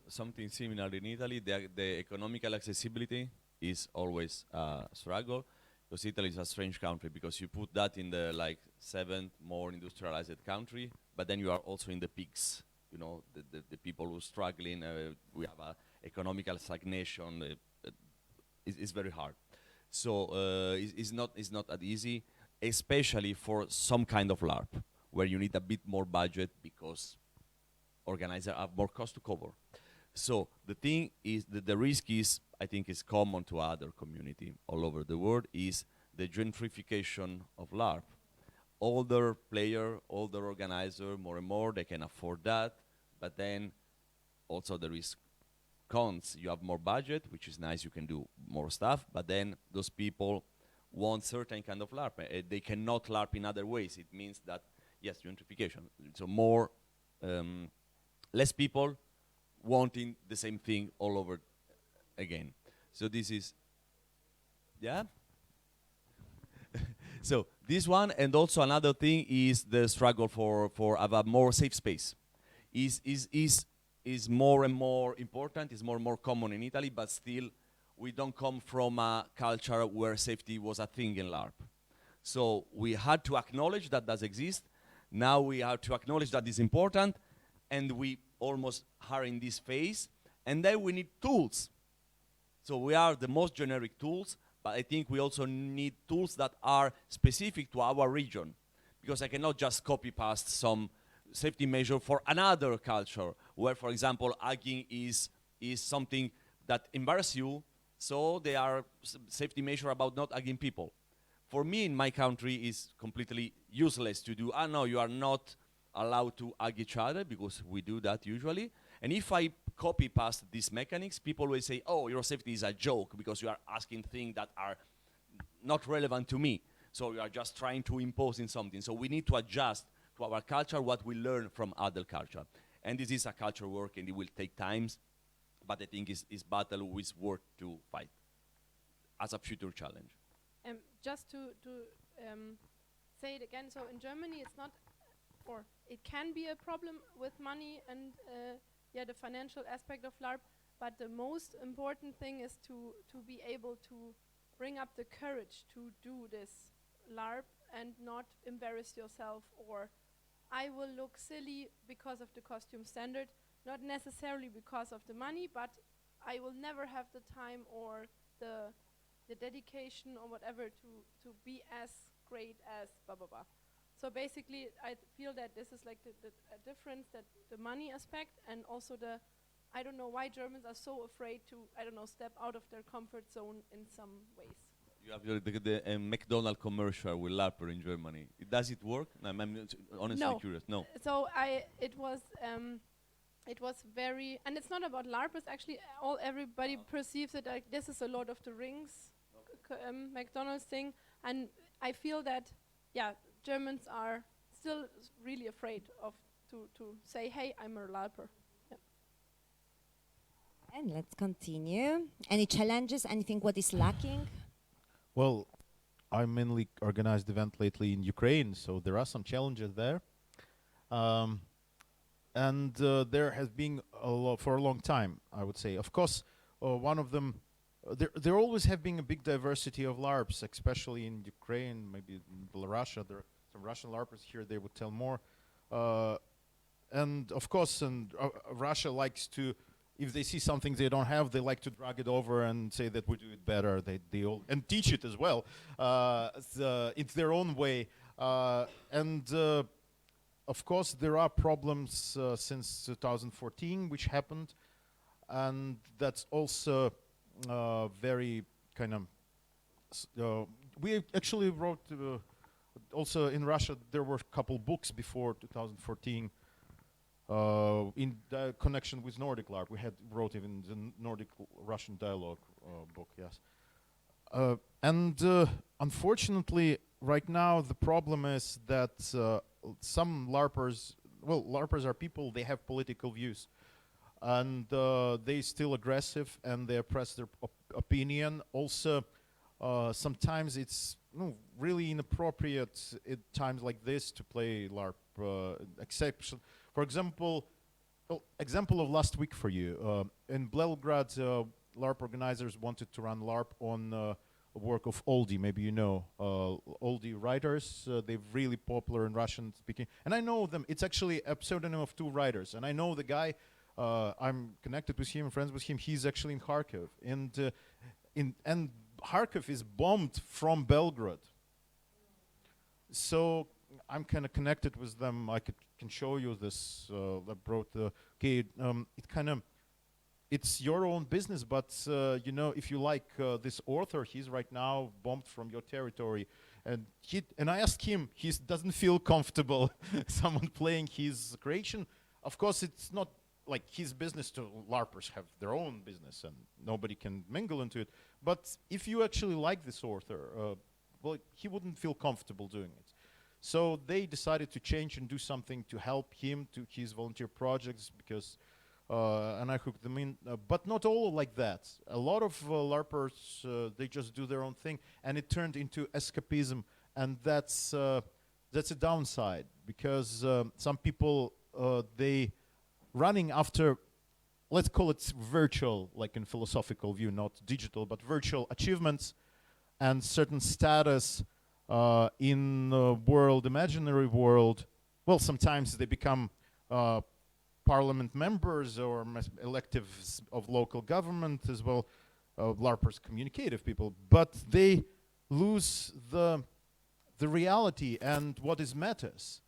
Something similar in Italy. The economical accessibility is always a struggle, because Italy is a strange country, because you put that in the like 7th more industrialized country, but then you are also in the peaks. You know, the people who are struggling. We have a economical stagnation. It's very hard. So it's not that easy, especially for some kind of LARP, where you need a bit more budget because organizers have more cost to cover. So the thing is, the risk is, I think is common to other community all over the world, is the gentrification of LARP. older player, older organizer, more and more, they can afford that. But then also there is cons. You have more budget, which is nice, you can do more stuff, but then those people want certain kind of LARP. They cannot LARP in other ways. It means that, yes, gentrification. So more, less people wanting the same thing all over again. So this is, yeah? So this one, and also another thing is the struggle for a more safe space. Is more and more important, is more and more common in Italy, but still we don't come from a culture where safety was a thing in LARP. So we had to acknowledge that does exist. Now we have to acknowledge that is important, and we almost are in this phase. And then we need tools. So we are the most generic tools, but I think we also need tools that are specific to our region, because I cannot just copy paste some safety measure for another culture, where, for example, hugging is something that embarrasses you, so they are safety measure about not hugging people. For me, in my country, is completely useless to do, no, you are not allowed to hug each other, because we do that usually. And if I copy paste these mechanics, people will say, oh, your safety is a joke, because you are asking things that are not relevant to me. So you are just trying to impose in something. So we need to adjust to our culture what we learn from other culture. And this is a culture work, and it will take times, but I think it's battle is worth to fight as a future challenge. Just to say it again, so in Germany it's not, or it can be a problem with money and the financial aspect of LARP, but the most important thing is to be able to bring up the courage to do this LARP and not embarrass yourself, or I will look silly because of the costume standard, not necessarily because of the money, but I will never have the time or the dedication or whatever to be as great as blah blah blah. So basically, I feel that this is like the difference, that the money aspect, and also I don't know why Germans are so afraid to, I don't know, step out of their comfort zone in some ways. You have the McDonald's commercial with Larper in Germany. Does it work? I'm honestly curious. No. So it was very, and it's not about LARPers. Actually, everybody perceives it like this is a Lord of the Rings McDonald's thing, and I feel that Germans are still really afraid of to say, hey, I'm a LARPer. Yeah. And let's continue. Any challenges? Anything what is lacking? Well, I mainly organized event lately in Ukraine, so there are some challenges there. And there has been for a long time, I would say. Of course, one of them, there always have been a big diversity of LARPs, especially in Ukraine, maybe in Belarus. There are some Russian LARPers here, they would tell more. And of course, Russia likes to, if they see something they don't have, they like to drag it over and say that we do it better. They all, and teach it as well. It's their own way. Of course, there are problems since 2014, which happened. And that's also very kind of... we actually wrote... also in Russia, there were a couple books before 2014 in connection with Nordic LARP. We wrote even the Nordic Russian dialogue book, yes. Unfortunately, right now the problem is that some LARPers, well, LARPers are people, they have political views. And they're still aggressive and they oppress their opinion. Also, sometimes it's really inappropriate at times like this to play LARP. Exception, for example, example of last week for you. In Belgrade, LARP organizers wanted to run LARP on a work of oldie, maybe you know, oldie writers. They're really popular in Russian speaking. And I know them, it's actually a pseudonym of two writers. And I know the guy, I'm connected with him, friends with him, he's actually in Kharkiv. And Kharkiv is bombed from Belgrade. So I'm kind of connected with them. I can show you this. I brought the it kind of, it's your own business, but you know, if you like this author, he's right now bombed from your territory. And I asked him, he doesn't feel comfortable someone playing his creation. Of course, it's not like his business to LARPers have their own business and nobody can mingle into it. But if you actually like this author, well, he wouldn't feel comfortable doing it. So they decided to change and do something to help him to his volunteer projects because, and I hooked them in, but not all like that. A lot of LARPers, they just do their own thing and it turned into escapism, and that's a downside because some people, they running after, let's call it virtual, like in philosophical view, not digital, but virtual achievements and certain status in the world, imaginary world. Well, sometimes they become parliament members or electives of local government as well, LARPers, communicative people, but they lose the reality and what is matters.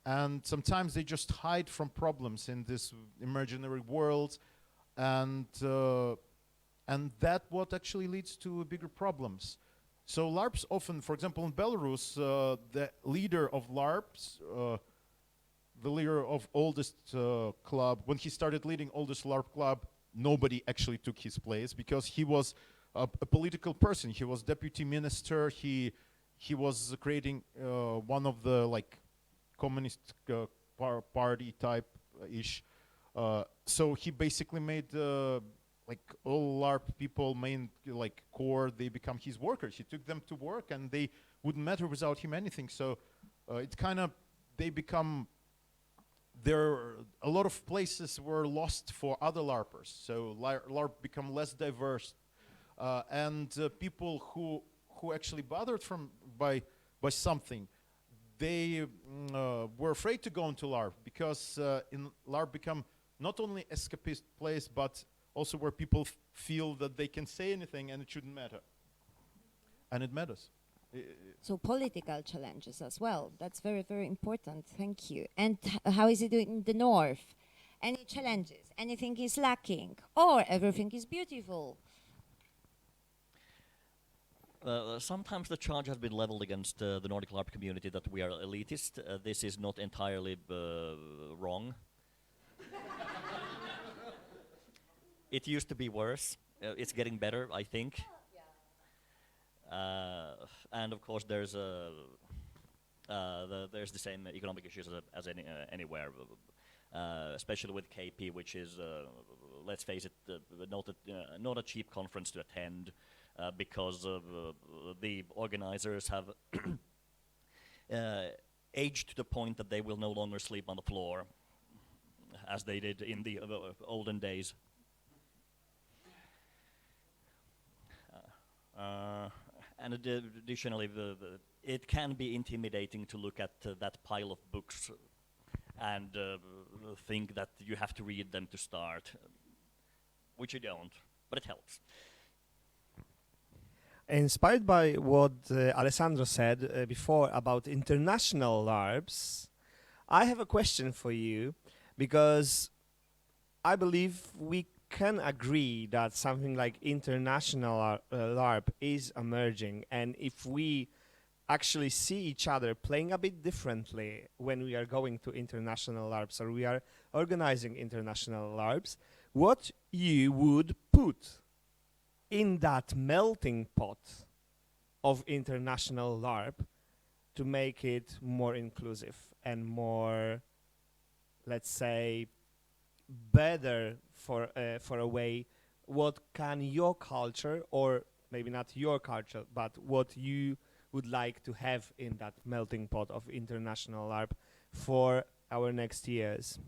And sometimes they just hide from problems in this imaginary world, and that what actually leads to bigger problems. So LARPs often, for example, in Belarus, the leader of LARPs, the leader of oldest club, when he started leading oldest LARP club, nobody actually took his place because he was a political person. He was deputy minister. He was creating one of the like communist party type ish. So he basically made like all LARP people, main like core, they become his workers. He took them to work and they wouldn't matter without him anything. So it's kind of, they become, a lot of places were lost for other LARPers. So LARP become less diverse. And people who actually bothered by something, they were afraid to go into LARP because in LARP become not only escapist place, but also where people feel that they can say anything and it shouldn't matter. And it matters. So political challenges as well. That's very, very important. Thank you. And how is it in the north? Any challenges? Anything is lacking? Or everything is beautiful? Sometimes the charge has been leveled against the Nordic LARP community that we are elitist. This is not entirely wrong. It used to be worse. It's getting better, I think. And of course, there's the same economic issues as anywhere, especially with KP, which is, let's face it, not a cheap conference to attend. Because the organizers have aged to the point that they will no longer sleep on the floor, as they did in the olden days. And additionally, it can be intimidating to look at that pile of books and think that you have to read them to start, which you don't, but it helps. Inspired by what Alessandro said before about international LARPs, I have a question for you, because I believe we can agree that something like international LARP is emerging, and if we actually see each other playing a bit differently when we are going to international LARPs or we are organizing international LARPs, what you would put in that melting pot of international LARP to make it more inclusive and more, let's say, better for a way, what can your culture, or maybe not your culture, but what you would like to have in that melting pot of international LARP for our next years?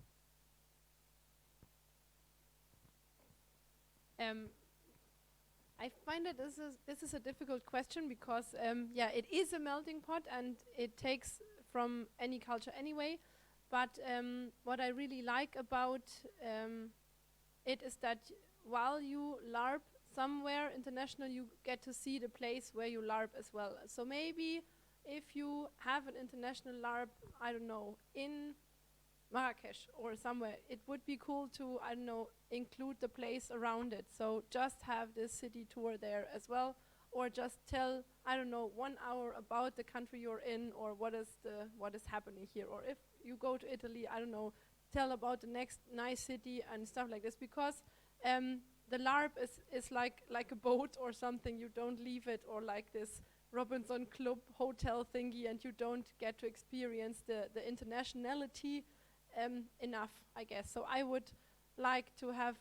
I find that this is a difficult question because, yeah, it is a melting pot and it takes from any culture anyway. But what I really like about it is that while you LARP somewhere international, you get to see the place where you LARP as well. So maybe if you have an international LARP, I don't know, in Marrakesh or somewhere, it would be cool to, I don't know, include the place around it. So just have this city tour there as well. or just tell, I don't know, 1 hour about the country you're in, or what is happening here. Or if you go to Italy, I don't know, tell about the next nice city and stuff like this, because the LARP is like a boat or something. You don't leave it, or like this Robinson Club hotel thingy, and you don't get to experience the internationality enough, I guess. So I would like to have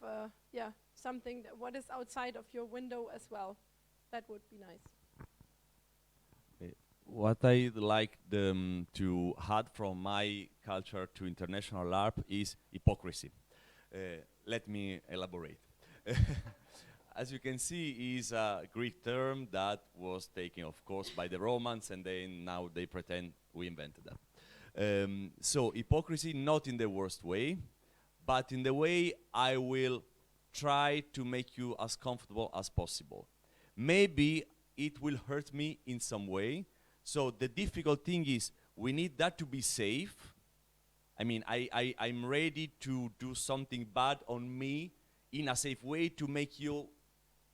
something what is outside of your window as well. That would be nice. What I'd like to add from my culture to international LARP is hypocrisy. Let me elaborate. As you can see, is a Greek term that was taken, of course, by the Romans, and then now they pretend we invented that. So hypocrisy, not in the worst way, but in the way I will try to make you as comfortable as possible. Maybe it will hurt me in some way. So the difficult thing is we need that to be safe. I mean, I'm ready to do something bad on me in a safe way to make you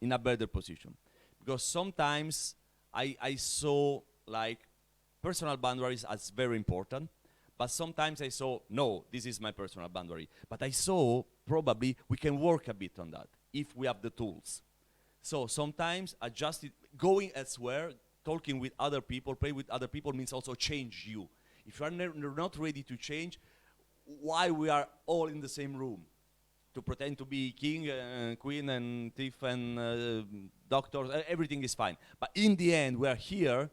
in a better position. Because sometimes I saw like personal boundaries as very important, but sometimes I saw, no, this is my personal boundary. But I saw probably we can work a bit on that if we have the tools. So sometimes adjust it, going elsewhere, talking with other people, play with other people means also change you. If you are not ready to change, why we are all in the same room? To pretend to be king, queen, and thief, and doctors, everything is fine. But in the end, we are here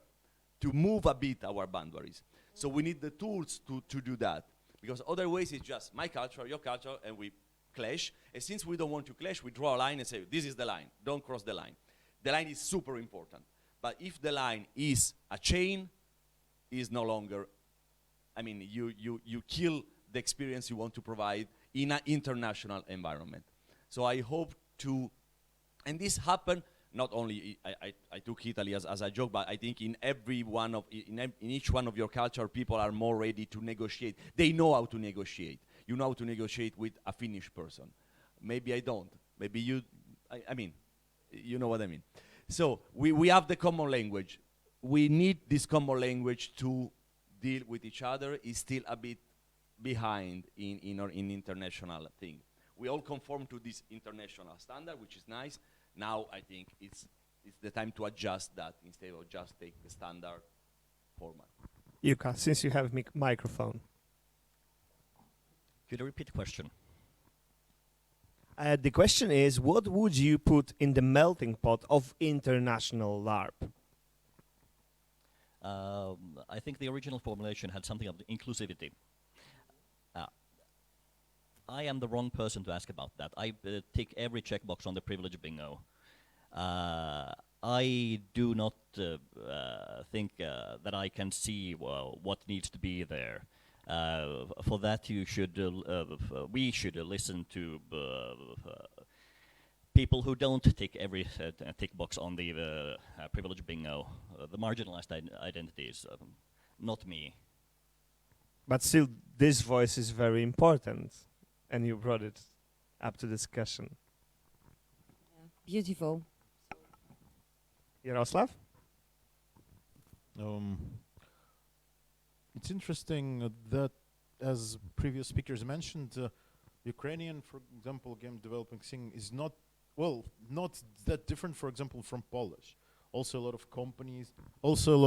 to move a bit our boundaries. So we need the tools to do that. Because otherwise it's just my culture, your culture, and we clash. And since we don't want to clash, we draw a line and say, this is the line, don't cross the line. The line is super important. But if the line is a chain, is no longer, I mean, you kill the experience you want to provide in an international environment. So I hope to, and this happened not only, I took Italy as a joke, but I think in every one of, in each one of your culture, people are more ready to negotiate. They know how to negotiate. You know how to negotiate with a Finnish person. Maybe I don't. Maybe you, I mean, you know what I mean. So we have the common language. We need this common language to deal with each other. It's still a bit behind in international thing. We all conform to this international standard, which is nice. Now I think it's the time to adjust that instead of just take the standard format. Jukka, since you have microphone. Could you repeat the question? The question is, what would you put in the melting pot of international LARP? I think the original formulation had something of the inclusivity. I am the wrong person to ask about that. I tick every checkbox on the privilege bingo. I do not think that I can see what needs to be there. For that, you should, we should listen to people who don't tick every tick box on the privilege bingo, the marginalized identities, not me. But still, this voice is very important, and you brought it up to discussion. Beautiful. Yaroslav? It's interesting that, as previous speakers mentioned, Ukrainian, for example, game developing thing is not, well, not that different, for example, from Polish. Also a lot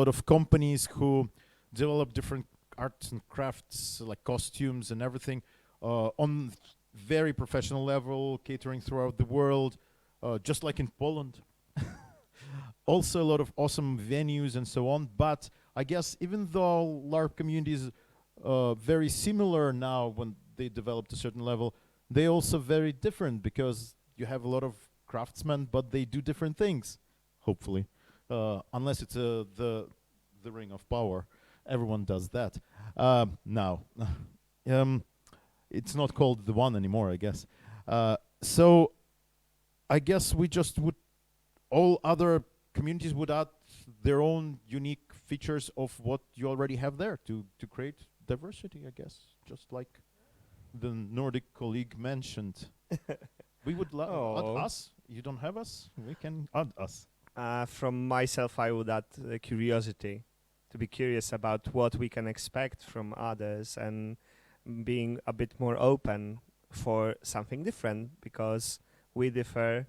of companies who develop different arts and crafts, like costumes and everything, on very professional level, catering throughout the world, just like in Poland. Also a lot of awesome venues and so on, but I guess even though LARP communities very similar now when they developed a certain level, they also very different because you have a lot of craftsmen, but they do different things, hopefully, unless it's the Ring of Power. Everyone does that now. It's not called the One anymore, I guess. So I guess we just would, all other communities would add their own unique features of what you already have there to create diversity, I guess, just like the Nordic colleague mentioned. We would add us. You don't have us? We can add us. From myself, I would add curiosity, to be curious about what we can expect from others and being a bit more open for something different, because we differ.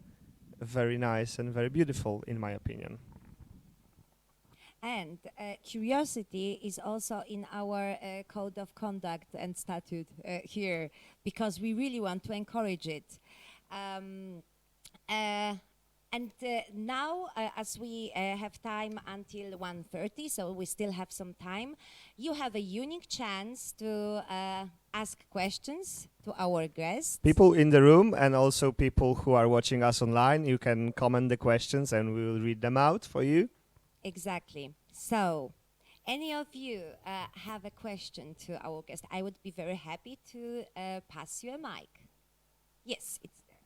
Very nice and very beautiful, in my opinion. And curiosity is also in our code of conduct and statute here, because we really want to encourage it. And now, as we have time until 1:30, so we still have some time, you have a unique chance to ask questions to our guests. People in the room and also people who are watching us online, you can comment the questions and we will read them out for you. Exactly. So, any of you have a question to our guest? I would be very happy to pass you a mic. Yes, it's there.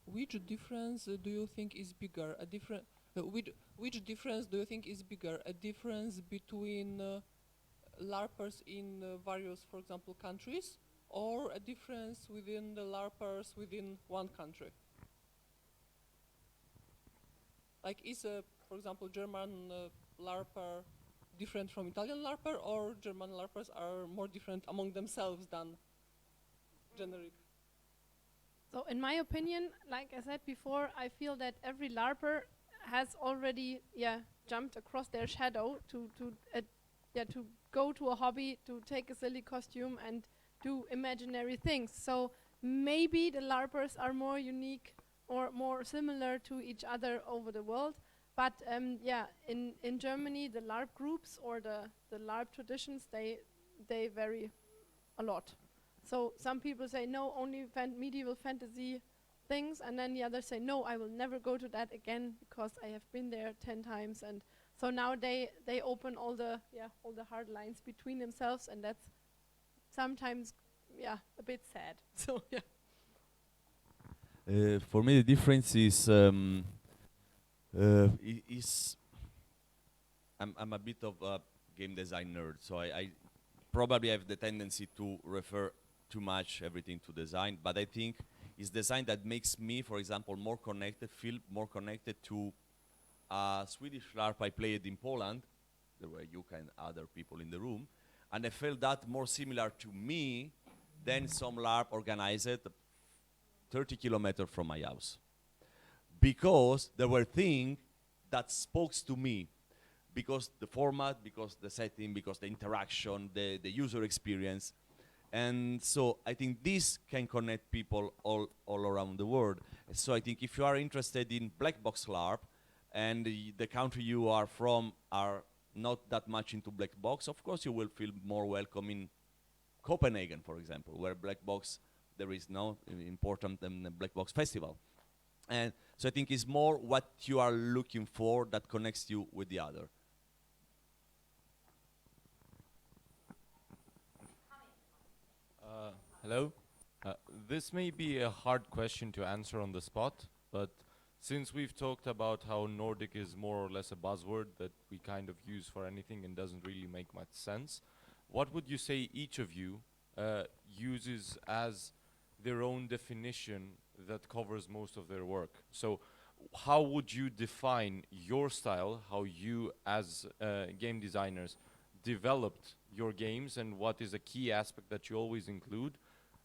Which difference do you think is bigger? Which difference do you think is bigger? A difference between LARPers in various, for example, countries, or a difference within the LARPers within one country? Like, is for example, German LARPer different from Italian LARPer, or German LARPers are more different among themselves than generic? So in my opinion, like I said before, I feel that every LARPer has already jumped across their shadow to go to a hobby, to take a silly costume and do imaginary things. So maybe the LARPers are more unique or more similar to each other over the world. But in Germany, the LARP groups or the LARP traditions, they vary a lot. So some people say, no, only medieval fantasy things, and then the others say, no, I will never go to that again because I have been there 10 times. And so now they open all the hard lines between themselves, and that's sometimes a bit sad. So For me, the difference is I'm a bit of a game design nerd, so I probably have the tendency to refer too much everything to design, but I think it's design that makes me, for example, feel more connected to a Swedish LARP I played in Poland. There were Jukka and other people in the room, and I felt that more similar to me than some LARP organized 30 kilometers from my house. Because there were things that spoke to me, because the format, because the setting, because the interaction, the user experience. And so I think this can connect people all around the world. So I think if you are interested in black box LARP and the country you are from are not that much into black box, of course you will feel more welcome in Copenhagen, for example, where black box, there is no important than the black box festival. And so I think it's more what you are looking for that connects you with the other. Hello. This may be a hard question to answer on the spot, but since we've talked about how Nordic is more or less a buzzword that we kind of use for anything and doesn't really make much sense, what would you say each of you uses as their own definition that covers most of their work? So how would you define your style, how you as game designers developed your games, and what is a key aspect that you always include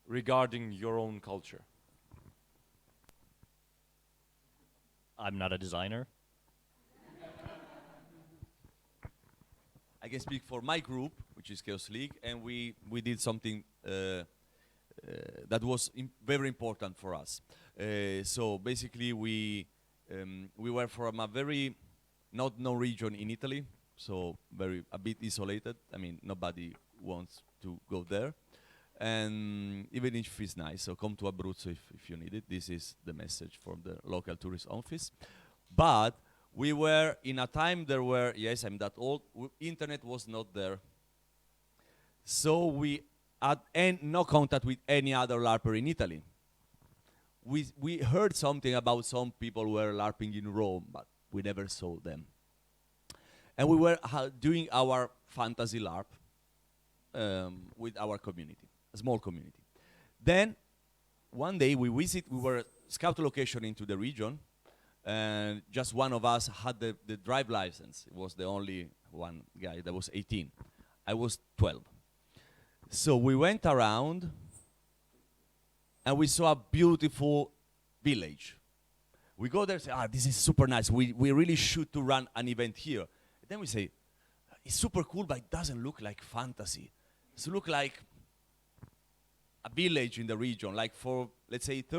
regarding your own culture? I'm not a designer. I can speak for my group, which is Chaos League, and we did something that was very important for us. So basically we were from a very not known region in Italy, so a bit isolated. I mean, nobody wants to go there. And even if it's nice, so come to Abruzzo if you need it. This is the message from the local tourist office. But we were in a time there were, yes, I'm that old, internet was not there. So we had no contact with any other LARPer in Italy. We heard something about some people who were LARPing in Rome, but we never saw them. And we were doing our fantasy LARP with our community, a small community. Then one day we were scout location into the region, and just one of us had the drive license. It was the only one guy that was 18. I was 12. So we went around, and we saw a beautiful village. We go there and say, this is super nice. We really should to run an event here. And then we say, it's super cool, but it doesn't look like fantasy. It looks like a village in the region, like for, let's say, the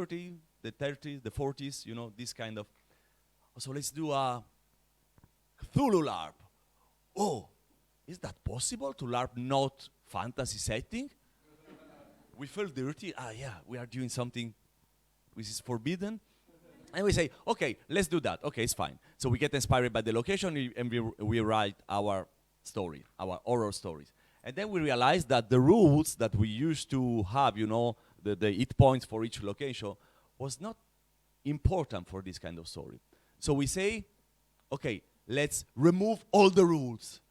30s, the 40s, you know, this kind of. So let's do a Cthulhu LARP. Oh, is that possible to LARP not fantasy setting? We feel dirty. Yeah, we are doing something which is forbidden. And we say, okay, let's do that. Okay, it's fine. So we get inspired by the location and we write our story, our horror stories. And then we realize that the rules that we used to have, you know, the hit points for each location was not important for this kind of story. So we say, okay, let's remove all the rules.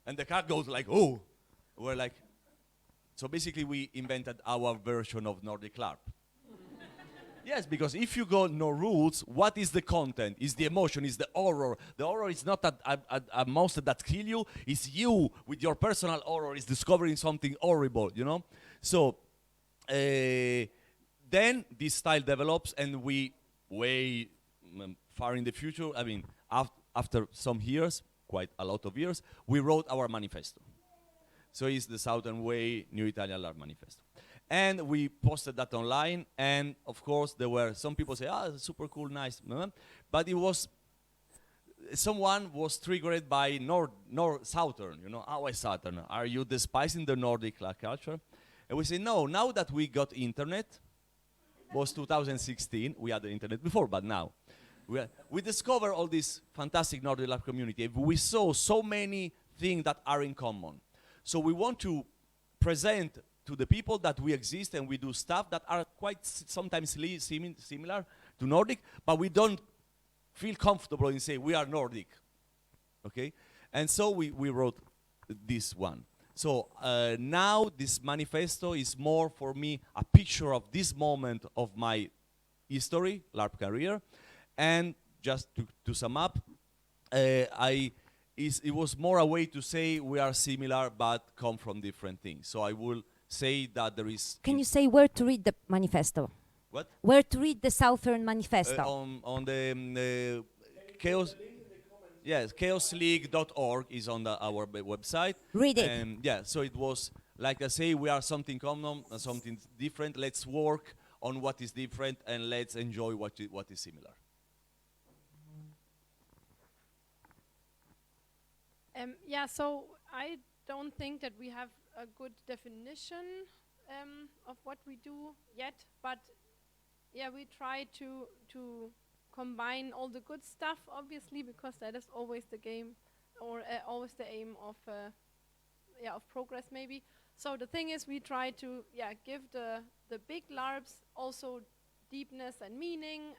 And the cat goes like, oh. We're like, so basically we invented our version of Nordic LARP. Yes, because if you go no rules, what is the content? Is the emotion, is the horror. The horror is not a monster that kill you, it's you with your personal horror is discovering something horrible, you know? So then this style develops and we way far in the future, I mean, after some years, quite a lot of years, we wrote our manifesto. So it's the Southern Way New Italian LARP Manifesto. And we posted that online, and of course there were some people say, super cool, nice, but it was, someone was triggered by Southern, you know, why Southern? Are you despising the Nordic culture? And we say, no, now that we got internet, was 2016, we had the internet before, but now, we discovered all this fantastic Nordic LARP community. We saw so many things that are in common. So we want to present to the people that we exist and we do stuff that are quite sometimes similar to Nordic, but we don't feel comfortable in saying we are Nordic, okay? And so we wrote this one. So now this manifesto is more for me a picture of this moment of my history, LARP career, and just to sum up, it was more a way to say we are similar but come from different things. So I will say that there is... Can you say where to read the manifesto? What? Where to read the Southern Manifesto? On the Chaos... Yes, chaosleague.org is on our website. Read it. And yeah, so it was, like I say, we are something common and something different. Let's work on what is different and let's enjoy what is similar. Yeah, so I don't think that we have a good definition of what we do yet, but yeah, we try to combine all the good stuff, obviously, because that is always the game, or always the aim of progress, maybe. So the thing is, we try to give the big LARPs also deepness and meaning,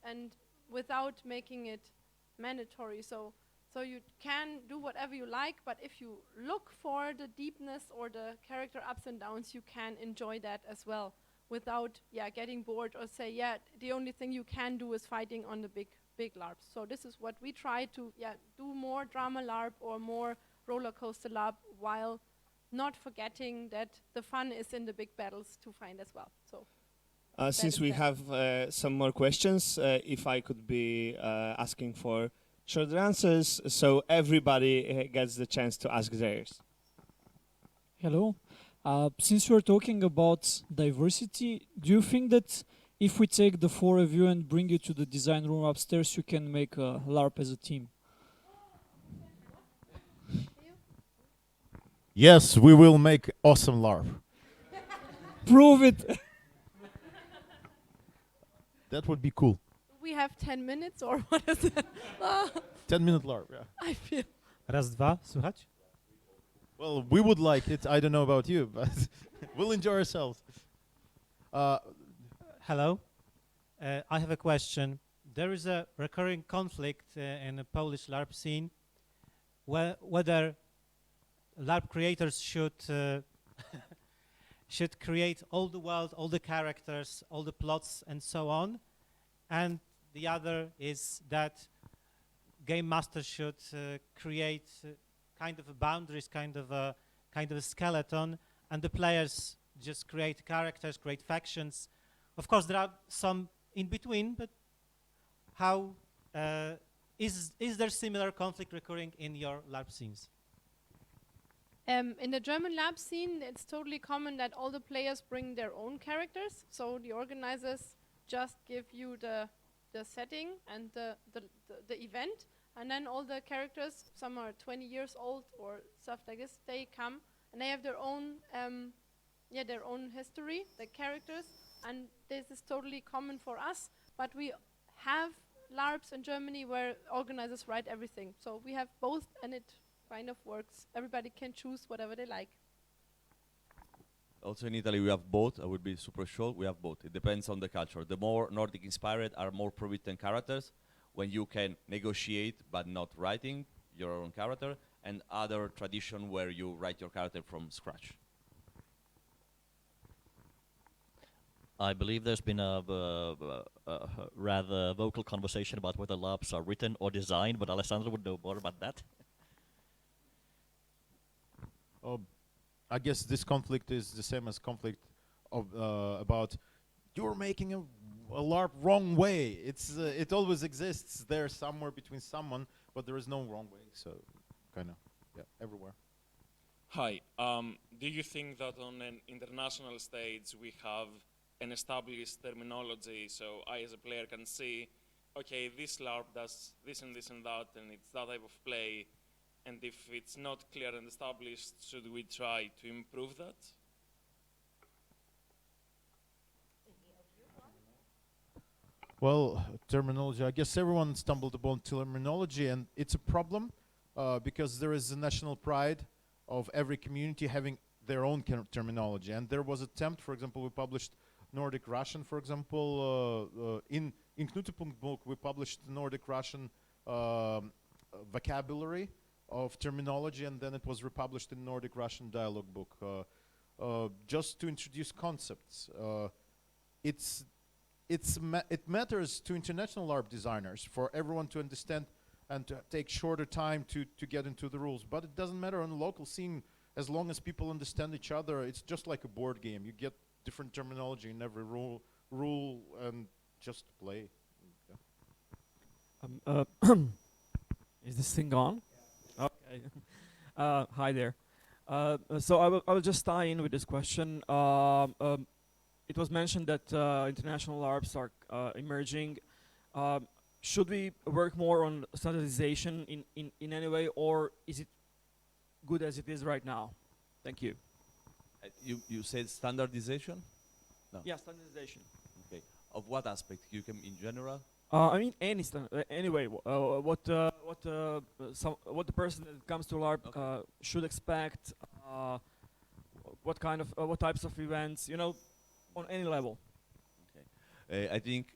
and without making it mandatory. So you can do whatever you like, but if you look for the deepness or the character ups and downs, you can enjoy that as well, without getting bored or say, the only thing you can do is fighting on the big LARPs. So this is what we try to do, more drama LARP or more roller coaster LARP, while not forgetting that the fun is in the big battles to find as well. So since we have some more questions, if I could be asking for shorter answers, so everybody gets the chance to ask theirs. Hello. Since we're talking about diversity, do you think that if we take the four of you and bring you to the design room upstairs, you can make a LARP as a team? Yes, we will make awesome LARP. Prove it! That would be cool. we have 10 minutes or what is it? 10-minute LARP, yeah. I feel. Raz, dwa, słychać? Well, we would like it. I don't know about you, but we'll enjoy ourselves. Hello. I have a question. There is a recurring conflict in the Polish LARP scene whether LARP creators should should create all the world, all the characters, all the plots, and so on. And the other is that game master should create kind of a boundaries, kind of a skeleton, and the players just create characters, create factions. Of course, there are some in between, but how is there similar conflict recurring in your LARP scenes? In the German lab scene, it's totally common that all the players bring their own characters. So the organizers just give you the setting and the event, and then all the characters, some are 20 years old or stuff like this, they come and they have their own history, the characters, and this is totally common for us. But we have LARPs in Germany where organizers write everything. So we have both, and it kind of works. Everybody can choose whatever they like. Also in Italy we have both. I would be super short. We have both. It depends on the culture. The more Nordic inspired are more pre-written characters, when you can negotiate but not writing your own character, and other tradition where you write your character from scratch. I believe there's been a rather vocal conversation about whether LARPs are written or designed, but Alessandro would know more about that. I guess this conflict is the same as conflict of about you're making a LARP wrong way. It always exists there somewhere between someone, but there is no wrong way. So, kind of, yeah, everywhere. Hi. Do you think that on an international stage we have an established terminology, so I as a player can see, okay, this LARP does this and this and that, and it's that type of play, and if it's not clear and established, should we try to improve that? Well, terminology, I guess everyone stumbled upon terminology, and it's a problem because there is a national pride of every community having their own terminology. And there was attempt, for example, we published Nordic Russian, for example, in Knutepunkt book, we published Nordic Russian vocabulary of terminology, and then it was republished in Nordic Russian dialogue book, just to introduce concepts. It matters to international LARP designers for everyone to understand and to take shorter time to get into the rules, but it doesn't matter on the local scene as long as people understand each other. It's just like a board game. You get different terminology in every rule and just play. Yeah. Is this thing on? Yeah. Okay. Hi there. So I will just tie in with this question. It was mentioned that international LARPs are emerging. Should we work more on standardization in any way, or is it good as it is right now? Thank you. You said standardization? No. Yeah, standardization. Okay. Of what aspect? You can in general? I mean, any anyway, what the person that comes to LARP should expect, what kind of what types of events, you know, on any level. Okay. I think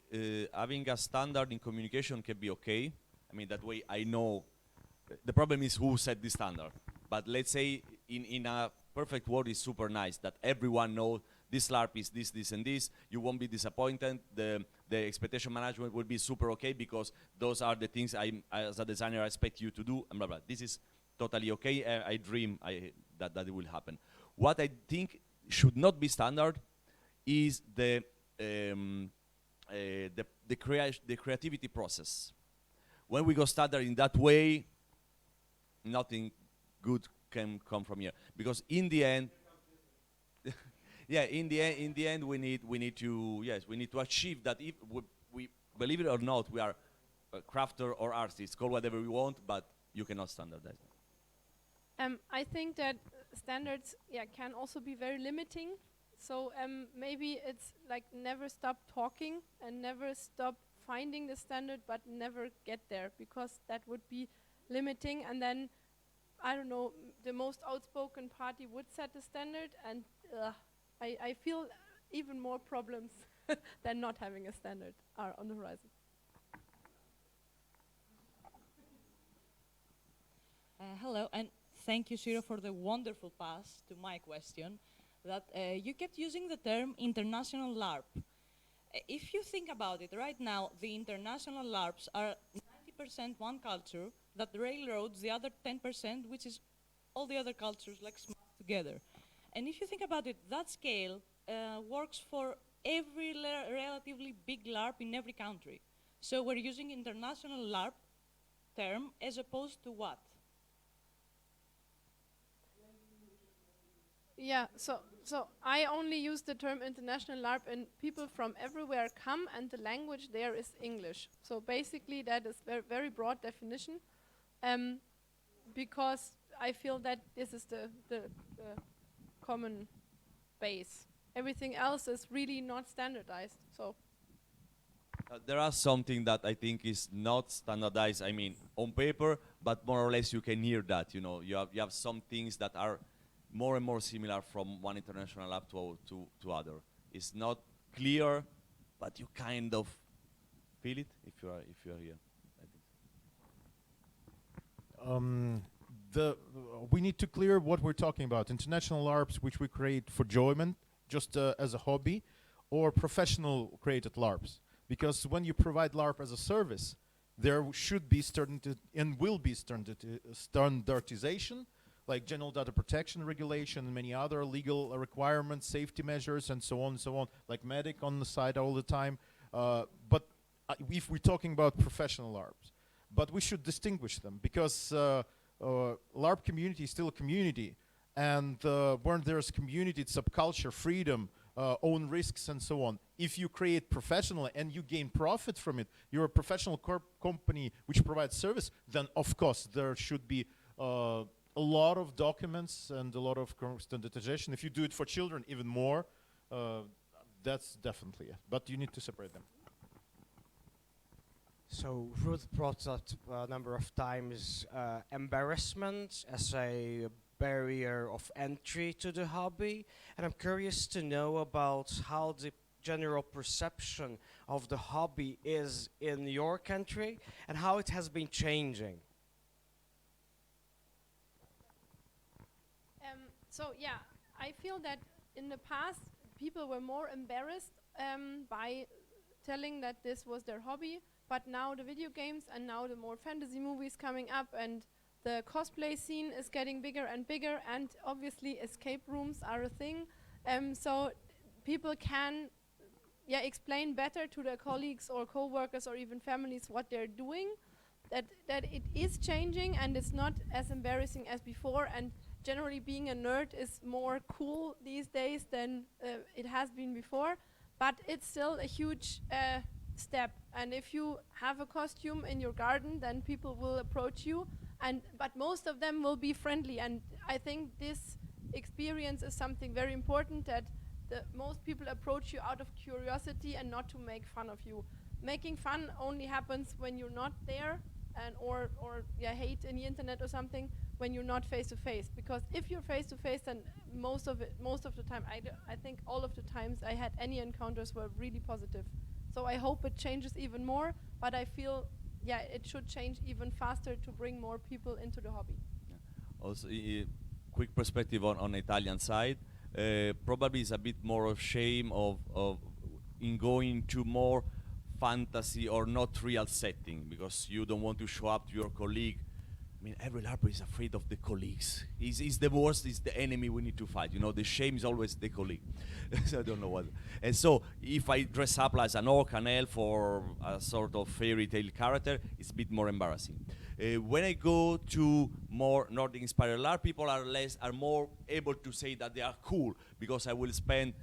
having a standard in communication can be okay. I mean, that way I know. The problem is who set the standard. But let's say in a perfect world is super nice that everyone knows this LARP is this, this, and this. You won't be disappointed. The expectation management will be super okay because those are the things I, as a designer, I expect you to do, and blah, blah. This is totally okay. I dream that it will happen. What I think should not be standard is the creativity process. When we go standard in that way, nothing good can come from here. Because in the end, yeah, in the end, we need to achieve that. If we believe it or not, we are a crafter or artist, call whatever we want, but you cannot standardize. I think that standards, can also be very limiting. So maybe it's like never stop talking and never stop finding the standard, but never get there, because that would be limiting. And then, I don't know, the most outspoken party would set the standard, and I feel even more problems than not having a standard are on the horizon. Hello, and thank you, Shiro, for the wonderful pass to my question. that you kept using the term international LARP. If you think about it, right now, the international LARPs are 90% one culture that railroads the other 10%, which is all the other cultures like smashed together. And if you think about it, that scale works for every relatively big LARP in every country. So we're using international LARP term as opposed to what? Yeah, so I only use the term international LARP, and people from everywhere come, and the language there is English. So basically that is very broad definition, because I feel that this is the common base. Everything else is really not standardized. So there are something that I think is not standardized, I mean, on paper, but more or less you can hear that, you know. You have some things that are more and more similar from one international app to other. It's not clear, but you kind of feel it if you are here. I think. We need to clear what we're talking about. International LARPs, which we create for enjoyment, just as a hobby, or professional created LARPs. Because when you provide LARP as a service, there should be and will be standardization, like general data protection regulation and many other legal requirements, safety measures, and so on, like medic on the side all the time. But if we're talking about professional LARPs, but we should distinguish them, because LARP community is still a community, and when there's community, it's subculture, freedom, own risks, and so on. If you create professional and you gain profit from it, you're a professional company which provides service, then of course there should be a lot of documents and a lot of standardization. If you do it for children, even more. That's definitely it. But you need to separate them. So Ruth brought up a number of times embarrassment as a barrier of entry to the hobby, and I'm curious to know about how the general perception of the hobby is in your country and how it has been changing. So yeah, I feel that in the past people were more embarrassed by telling that this was their hobby, but now the video games and now the more fantasy movies coming up, and the cosplay scene is getting bigger and bigger, and obviously escape rooms are a thing. So people can explain better to their colleagues or co-workers or even families what they're doing, that it is changing and it's not as embarrassing as before, and generally being a nerd is more cool these days than it has been before, but it's still a huge step. And if you have a costume in your garden, then people will approach you, but most of them will be friendly. And I think this experience is something very important, that most people approach you out of curiosity and not to make fun of you. Making fun only happens when you're not there, and or hate in the internet or something, when you're not face to face. Because if you're face to face, then most of the time, I think all of the times I had any encounters were really positive. So I hope it changes even more, but I feel it should change even faster to bring more people into the hobby. Yeah. Also, quick perspective on Italian side. Probably is a bit more of shame in going to more fantasy or not real setting, because you don't want to show up to your colleague. I mean, every LARPer is afraid of the colleagues. He's the worst, he's the enemy we need to fight. You know, the shame is always the colleague. So I don't know what. And so if I dress up as an orc, an elf, or a sort of fairy tale character, it's a bit more embarrassing. When I go to more Nordic-inspired LARP, people are more able to say that they are cool, because I will spend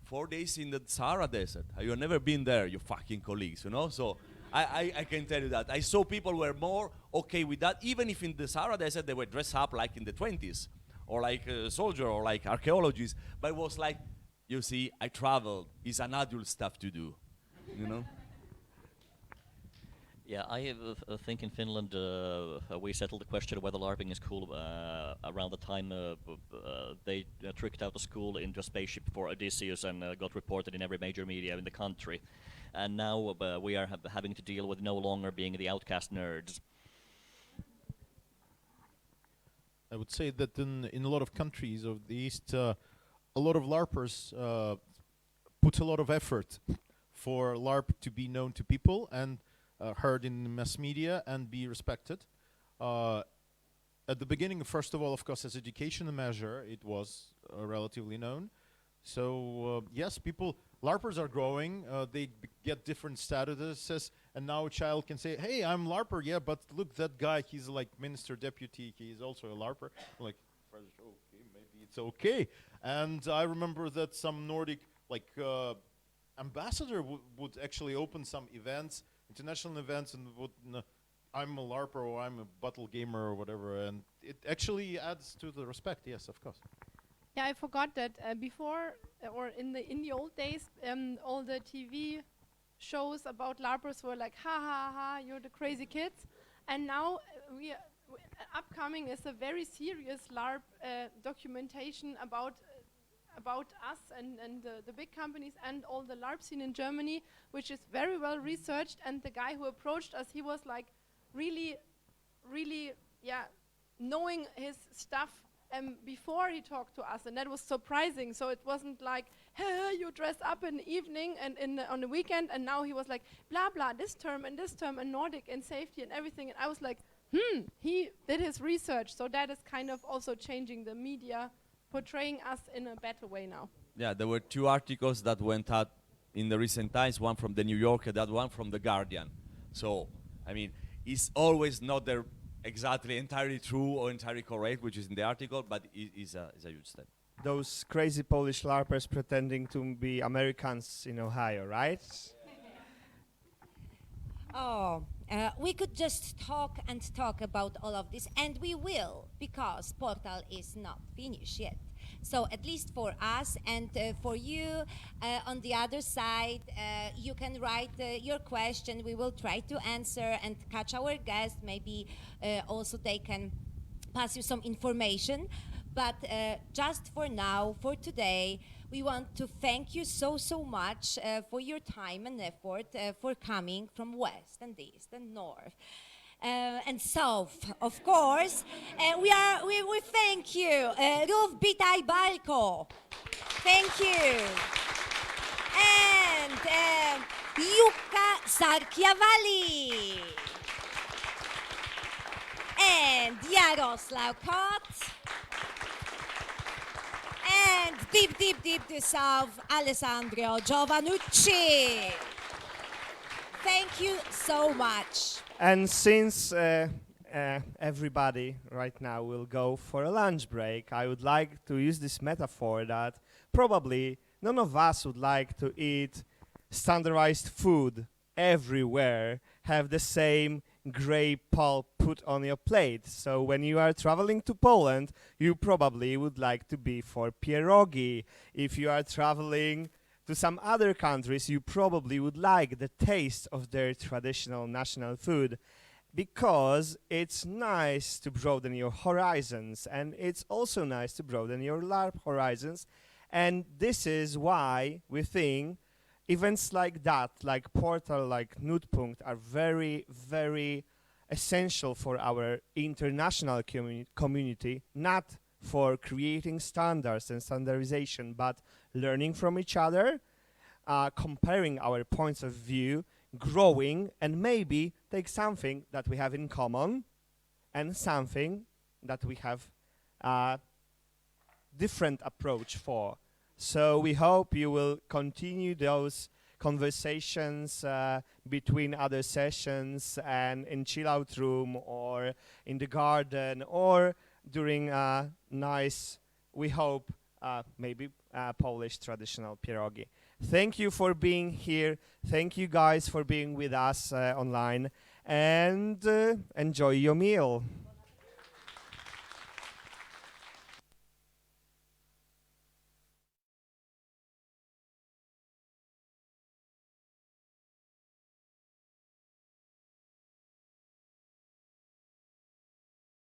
4 days in the Sahara Desert. You've never been there, you fucking colleagues, you know? So I can tell you that. I saw people were more okay with that, even if in the Sahara Desert they were dressed up like in the 20s, or like a soldier, or like archaeologists. But it was like, you see, I traveled. It's an adult stuff to do, you know? Yeah, I think in Finland we settled the question of whether LARPing is cool around the time they tricked out a school into a spaceship for Odysseus and got reported in every major media in the country. And now we are having to deal with no longer being the outcast nerds. I would say that in a lot of countries of the East, a lot of LARPers put a lot of effort for LARP to be known to people and heard in mass media and be respected. At the beginning, first of all, of course, as educational measure, it was relatively known. So yes, LARPers are growing. They get different statuses, and now a child can say, "Hey, I'm LARPer." Yeah, but look, that guy, he's like minister deputy. He's also a LARPer. I'm like, okay, maybe it's okay. And I remember that some Nordic ambassador would actually open some events, international events, and would. I'm a LARPer or I'm a battle gamer or whatever, and it actually adds to the respect. Yes, of course. Yeah, I forgot that before or in the old days, all the TV shows about LARPers were like, ha ha ha, you're the crazy kids, and now upcoming is a very serious LARP documentation about us and the big companies and all the LARP scene in Germany, which is very well researched. And the guy who approached us, he was like really, knowing his stuff before he talked to us, and that was surprising. So it wasn't like, hey, you dress up in the evening and on the weekend, and now he was like, blah blah, this term and Nordic and safety and everything, and I was like, he did his research. So that is kind of also changing the media, portraying us in a better way now. Yeah, there were 2 articles that went out in the recent times, one from the New Yorker, that one from the Guardian. So, I mean, it's always not exactly entirely true or entirely correct, which is in the article, but it is a huge step. Those crazy Polish LARPers pretending to be Americans in Ohio, right? Oh, we could just talk and talk about all of this, and we will, because Portal is not finished yet. So at least for us and for you on the other side, you can write your question. We will try to answer and catch our guests. Maybe also they can pass you some information. But just for now, for today, we want to thank you so we for your time and effort for coming from west and east and north. And south, of course. We thank you, Ruth Bitai-Balyko. Thank you. And Jukka Särkijärvi. And Yaraslau I. And deep to south, Alessandro Giovannucci. Thank you so much. And since everybody right now will go for a lunch break, I would like to use this metaphor that probably none of us would like to eat standardized food everywhere, have the same gray pulp put on your plate. So when you are traveling to Poland, you probably would like to be for pierogi. If you are traveling to some other countries, you probably would like the taste of their traditional national food, because it's nice to broaden your horizons, and it's also nice to broaden your LARP horizons. And this is why we think events like that, like Portal, like Knutpunkt, are very, very essential for our international community, not for creating standards and standardization, but learning from each other, comparing our points of view, growing, and maybe take something that we have in common and something that we have a different approach for. So we hope you will continue those conversations between other sessions and in chill out room or in the garden or during a nice, we hope, maybe Polish traditional pierogi. Thank you for being here. Thank you guys for being with us online, and enjoy your meal.